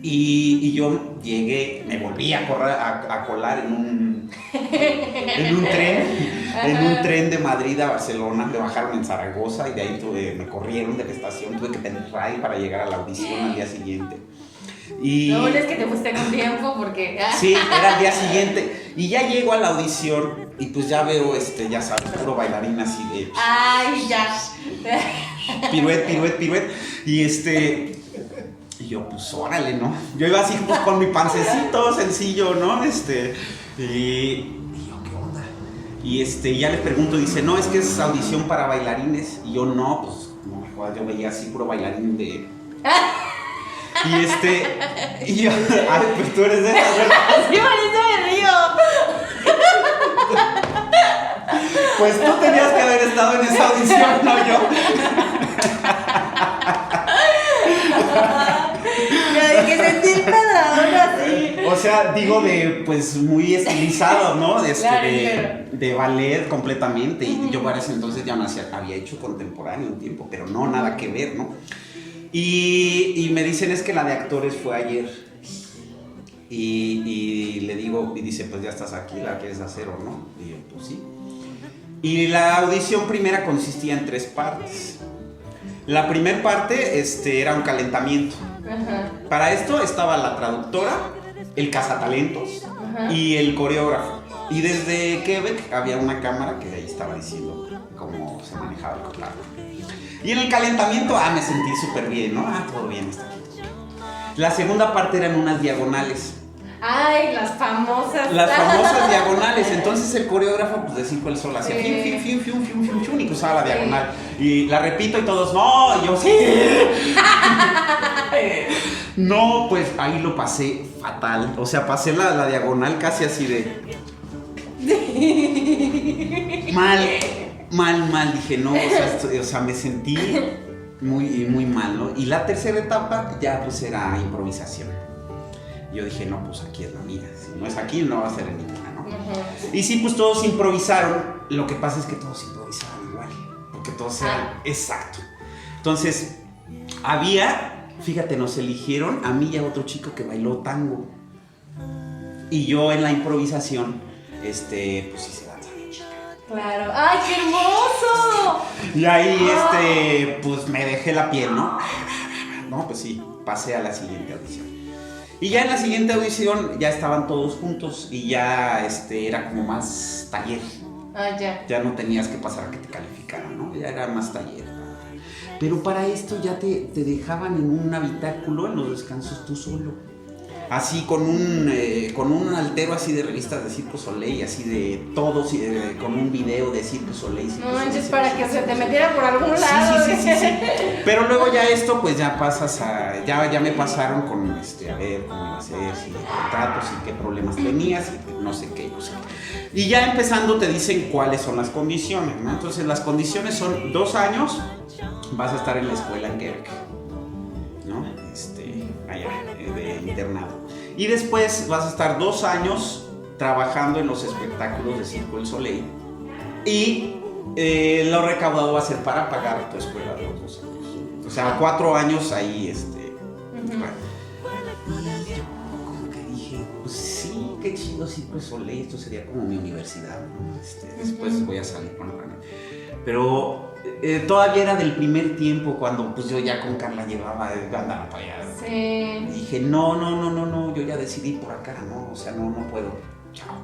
Y yo llegué, me volví a colar en un tren de Madrid a Barcelona. Me bajaron en Zaragoza y de ahí me corrieron de la estación. Tuve que tener ride para llegar a la audición al día siguiente. Y Lo bueno es que te fuiste con tiempo porque... sí, era el día siguiente. Y ya llego a la audición y pues ya veo, ya sabes, puro bailarín así de... Ay, ya. Piruet. Y yo, pues órale, ¿no? Yo iba así pues, con mi pancecito sencillo, ¿no? Y yo, ¿qué onda? Y ya le pregunto, dice, no, es que es audición para bailarines. Y yo, no, pues, no, yo veía así puro bailarín de... Y yo, ay, pues tú eres de esas, ¿verdad? Sí, por eso me río. Pues tú tenías que haber estado en esa audición, no yo. Que sentí el pedadón así. O sea, digo pues muy estilizado, ¿no? Claro. De ballet completamente. Y yo para ese entonces ya había hecho contemporáneo un tiempo, pero no, nada que ver, ¿no? Y me dicen, es que la de actores fue ayer. Y le digo, y dice, pues ya estás aquí, ¿la quieres hacer o no? Y yo, pues sí. Y la audición primera consistía en 3 partes. La primera parte era un calentamiento. Ajá. Para esto estaba la traductora, el cazatalentos y el coreógrafo. Y desde Quebec había una cámara que ahí estaba diciendo cómo se manejaba el coreógrafo. Y en el calentamiento, me sentí súper bien, ¿no? Todo bien está aquí. La segunda parte eran unas diagonales. Ay, las famosas. Las famosas diagonales. Entonces el coreógrafo, pues de 5 el sol hacía Sí. fium, y cruzaba la diagonal. Y la repito y todos, no, y yo sí. No, pues ahí lo pasé fatal. O sea, pasé la diagonal casi así de... Mal. Dije, no, o sea, me sentí muy mal, ¿no? Y la tercera etapa ya pues era improvisación. Yo dije, no, pues aquí es la mía. Si no es aquí, no va a ser en ninguna, ¿no? Y sí, pues todos improvisaron. Lo que pasa es que todos improvisaban igual. Porque todos eran... Exacto. Entonces, fíjate, nos eligieron a mí y a otro chico que bailó tango. Y yo en la improvisación, pues hice danza de chica. Claro. ¡Ay, qué hermoso! Y ahí, pues me dejé la piel, ¿no? No, pues sí, pasé a la siguiente audición. Y ya en la siguiente audición ya estaban todos juntos y ya era como más taller. Ya. Ya no tenías que pasar a que te calificaran, ¿no? Ya era más taller. Pero para esto ya te dejaban en un habitáculo en los descansos tú solo. Así con un altero así de revistas de Circo Soleil, así de todos, con un video de Circo Soleil. No manches, para que se te metiera por algún lado. Sí. Pero luego ya esto, pues ya pasas ya me pasaron con, a ver cómo iba a ser, si contratos y qué problemas tenías, y no sé qué. Y ya empezando te dicen cuáles son las condiciones, ¿no? Entonces las condiciones son 2 años, vas a estar en la escuela en Quebec, ¿no? Allá, de internado. Y después vas a estar 2 años trabajando en los espectáculos de Circo del Soleil. Y lo recaudado va a ser para pagar tu escuela de los 2 años. O sea, 4 años ahí, Y yo como que dije, pues sí, qué chido Circo del Soleil, esto sería como mi universidad, ¿no? Después voy a salir con la... Pero todavía era del primer tiempo cuando pues yo ya con Carla andaba para allá. Sí. Dije, no, yo ya decidí por acá, ¿no? O sea, no puedo, chao,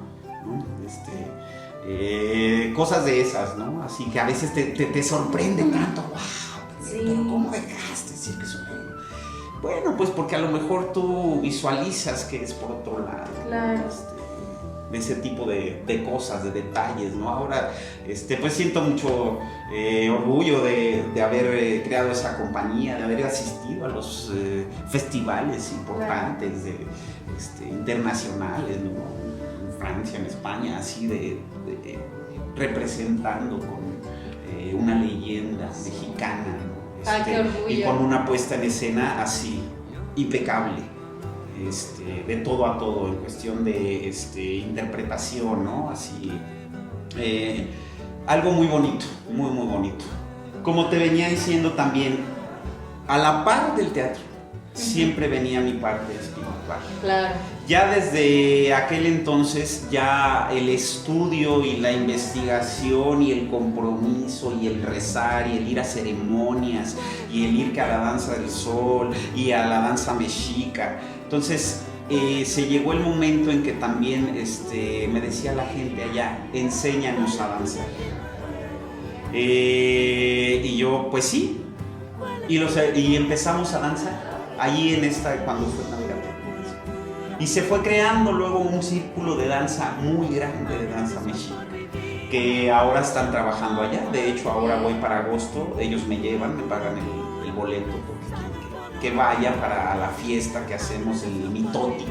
¿no? Cosas de esas, ¿no? Así que a veces te sorprende tanto, wow, pero ¿cómo dejaste Circo Soleil? Bueno, pues porque a lo mejor tú visualizas que es por otro lado. Claro. De ese tipo de cosas, de detalles, ¿no? Ahora, pues siento mucho orgullo de haber creado esa compañía, de haber asistido a los festivales importantes, internacionales, ¿no? En Francia, en España, así de representando con una leyenda mexicana, ¿no? Qué orgullo. Y con una puesta en escena así, impecable. De todo a todo en cuestión de interpretación, ¿no? Así, algo muy bonito, muy bonito. como te venía diciendo también, a la par del teatro, siempre venía mi parte espiritual. Claro. Ya desde aquel entonces, ya el estudio y la investigación y el compromiso y el rezar y el ir a ceremonias y el ir a la danza del sol y a la danza mexica. Entonces, se llegó el momento en que también me decía la gente allá, enséñanos a danzar. Y yo, pues sí, y empezamos a danzar ahí cuando fue Navidad. Y se fue creando luego un círculo de danza muy grande, de danza mexica, que ahora están trabajando allá. De hecho, ahora voy para agosto, ellos me llevan, me pagan el boleto porque quieren que vaya para la fiesta que hacemos, el Mitoti,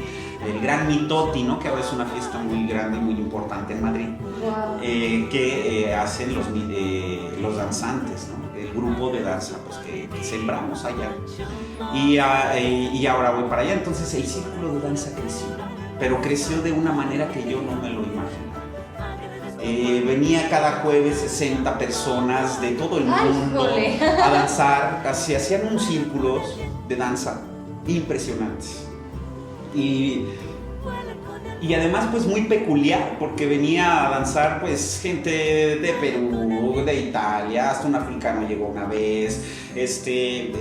el gran Mitoti, ¿no? Que ahora es una fiesta muy grande y muy importante en Madrid. Wow. Que hacen los danzantes, ¿no? El grupo de danza pues, que sembramos allá. Y ahora voy para allá. Entonces el círculo de danza creció, pero creció de una manera que yo no me lo imaginaba. Venía cada jueves 60 personas de todo el mundo a danzar. Se hacían unos círculos de danza impresionantes. Y además pues muy peculiar, porque venía a danzar pues gente de Perú, de Italia, hasta un africano llegó una vez, gente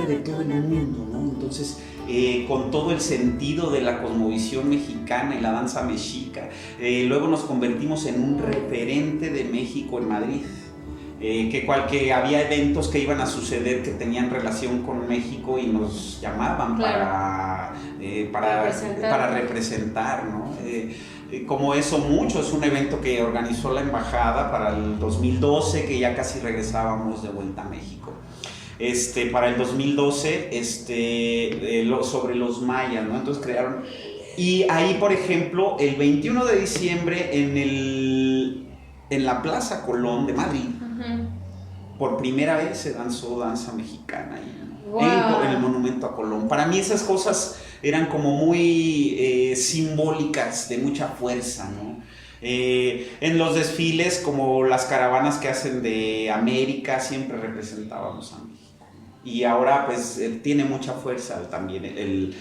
de todo el mundo, ¿no? Entonces con todo el sentido de la cosmovisión mexicana y la danza mexica, luego nos convertimos en un referente de México en Madrid. Que había eventos que iban a suceder que tenían relación con México y nos llamaban claro. para representar, ¿no? Como eso mucho, es un evento que organizó la embajada para el 2012, que ya casi regresábamos de vuelta a México. Para el 2012, sobre los mayas, ¿no? Entonces crearon, y ahí por ejemplo, el 21 de diciembre en la Plaza Colón de Madrid, por primera vez se danzó danza mexicana en el Monumento a Colón. Para mí esas cosas eran como muy simbólicas, de mucha fuerza, ¿no? En los desfiles, como las caravanas que hacen de América, siempre representábamos a México. Y ahora pues tiene mucha fuerza también el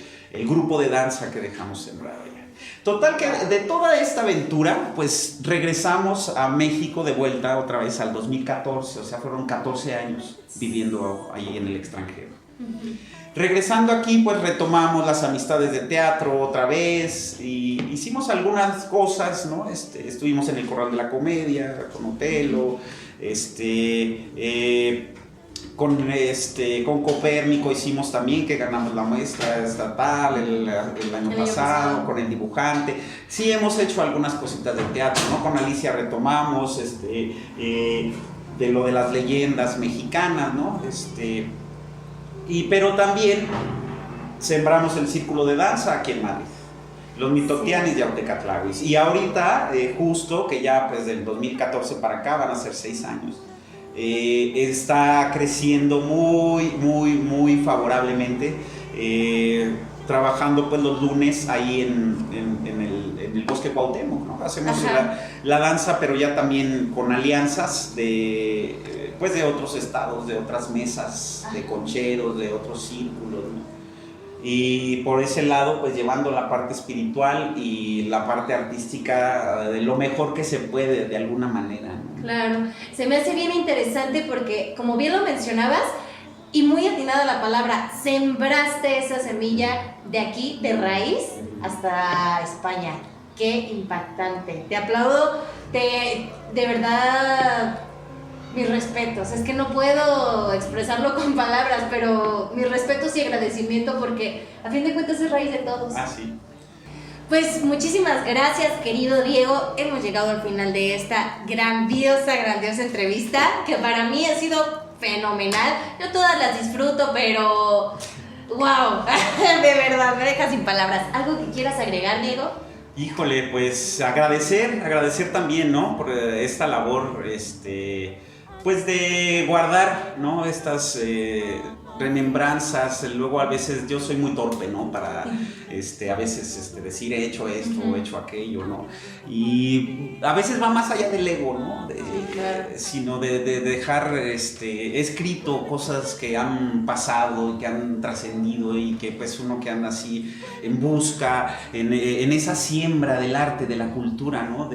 grupo de danza que dejamos sembrado allá. Total que de toda esta aventura, pues regresamos a México de vuelta otra vez al 2014, o sea, fueron 14 años viviendo ahí en el extranjero. Regresando aquí, pues retomamos las amistades de teatro otra vez y hicimos algunas cosas, ¿no? Estuvimos en el Corral de la Comedia, con Otelo, con Copérnico hicimos también, que ganamos la muestra estatal el año pasado, con El Dibujante. Sí hemos hecho algunas cositas de teatro, ¿no? Con Alicia retomamos de lo de las leyendas mexicanas, ¿no? Pero también sembramos el círculo de danza aquí en Madrid, los Mitotianis de Autecatlahuis. Y ahorita, justo que ya pues del 2014 para acá van a ser 6 años, está creciendo muy, muy, muy favorablemente, trabajando pues los lunes ahí en el Bosque Cuauhtémoc, ¿no? Hacemos la danza, pero ya también con alianzas de otros estados, de otras mesas, de concheros, de otros círculos, ¿no? Y por ese lado, pues llevando la parte espiritual y la parte artística de lo mejor que se puede, de alguna manera, ¿no? Claro, se me hace bien interesante porque, como bien lo mencionabas, y muy atinada la palabra, sembraste esa semilla de aquí, de raíz, hasta España. ¡Qué impactante! Te aplaudo, de verdad, mis respetos. Es que no puedo expresarlo con palabras, pero mis respetos y agradecimiento porque a fin de cuentas es raíz de todos. Ah, sí. Pues muchísimas gracias, querido Diego. Hemos llegado al final de esta grandiosa entrevista, que para mí ha sido fenomenal. Yo todas las disfruto, pero wow, de verdad, me deja sin palabras. ¿Algo que quieras agregar, Diego? Híjole, pues agradecer también, ¿no? Por esta labor, pues de guardar, ¿no? Estas remembranzas. Luego a veces yo soy muy torpe, ¿no? Para a veces decir he hecho esto o he hecho aquello, ¿no? Y a veces va más allá del ego, ¿no? Claro. Sino de dejar escrito cosas que han pasado, que han trascendido y que pues uno que anda así en busca, en esa siembra del arte, de la cultura, ¿no?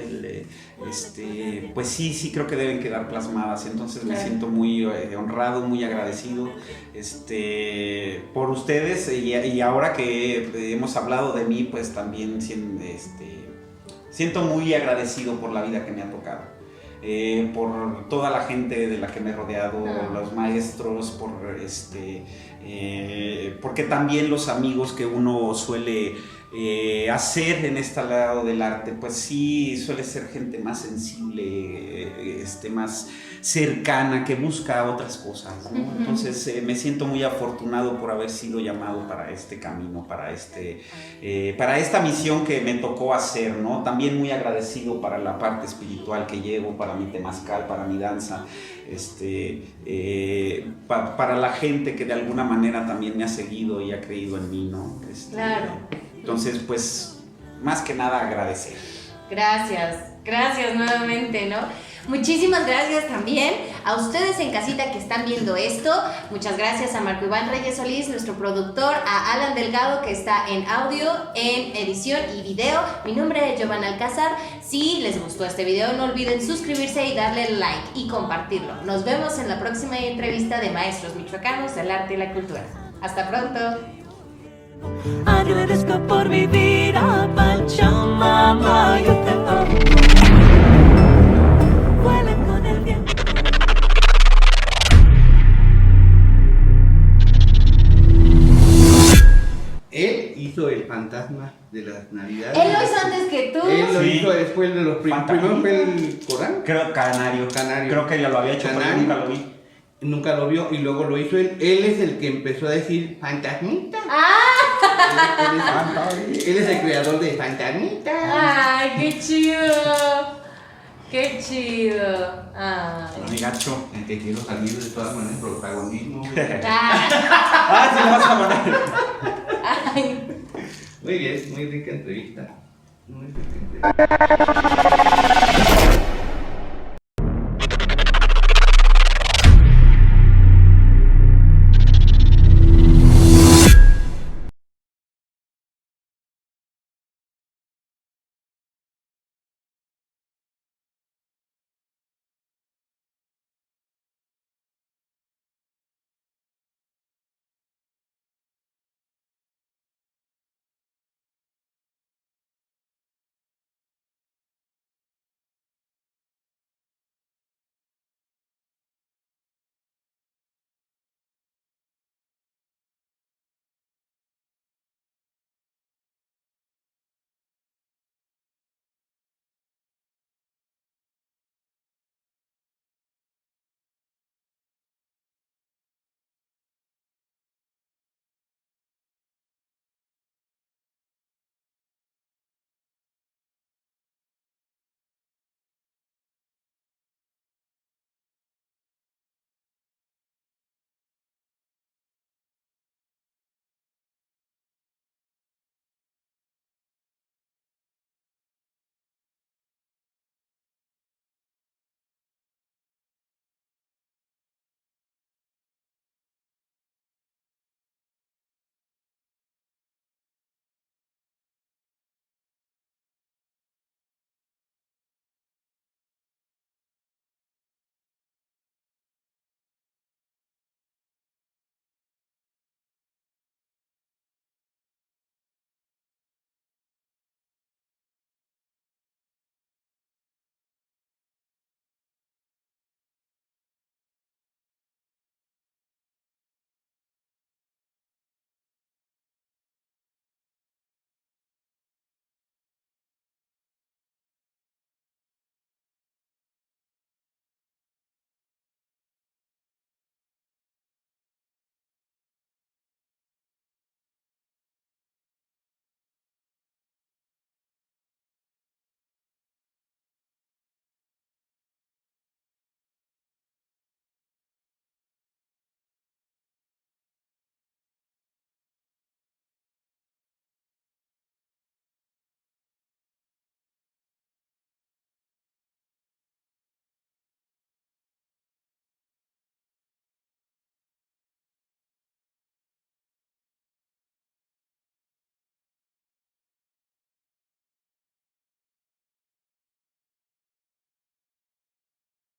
Pues sí creo que deben quedar plasmadas. Entonces me siento muy honrado, muy agradecido por ustedes, y ahora que hemos hablado de mí, pues también siento muy agradecido por la vida que me ha tocado, por toda la gente de la que me he rodeado, los maestros, porque también los amigos que uno suele hacer en este lado del arte, pues sí suele ser gente más sensible, más cercana, que busca otras cosas, ¿no? Entonces me siento muy afortunado por haber sido llamado para este camino, para esta misión que me tocó hacer, ¿no? También muy agradecido para la parte espiritual que llevo, para mi temazcal, para mi danza, para la gente que de alguna manera también me ha seguido y ha creído en mí, ¿no? Claro. Entonces, pues, más que nada agradecer. Gracias nuevamente, ¿no? Muchísimas gracias también a ustedes en casita que están viendo esto. Muchas gracias a Marco Iván Reyes Solís, nuestro productor, a Alan Delgado, que está en audio, en edición y video. Mi nombre es Giovanna Alcázar. Si les gustó este video, no olviden suscribirse y darle like y compartirlo. Nos vemos en la próxima entrevista de Maestros Michoacanos del Arte y la Cultura. Hasta pronto. Agradezco por vivir a Pachamama, yo te amo. Vuela con el viento. Él hizo el fantasma de las Navidades. Él lo hizo antes que tú. Él lo Sí. hizo después de los primero fue el Corán. Creo Canario. Creo que ya lo había hecho, pero Canario. nunca lo vi. Nunca lo vio y luego lo hizo él. Él es el que empezó a decir fantasmita. Él es el creador de fantasmita. ¡Ay, qué chido! ¡Qué chido! Ay. Mi gacho. El que quiero salir de todas maneras, protagonismo. Güey. Ah, Sí lo vas a poner. ay. Muy bien, muy rica entrevista. Muy rica entrevista.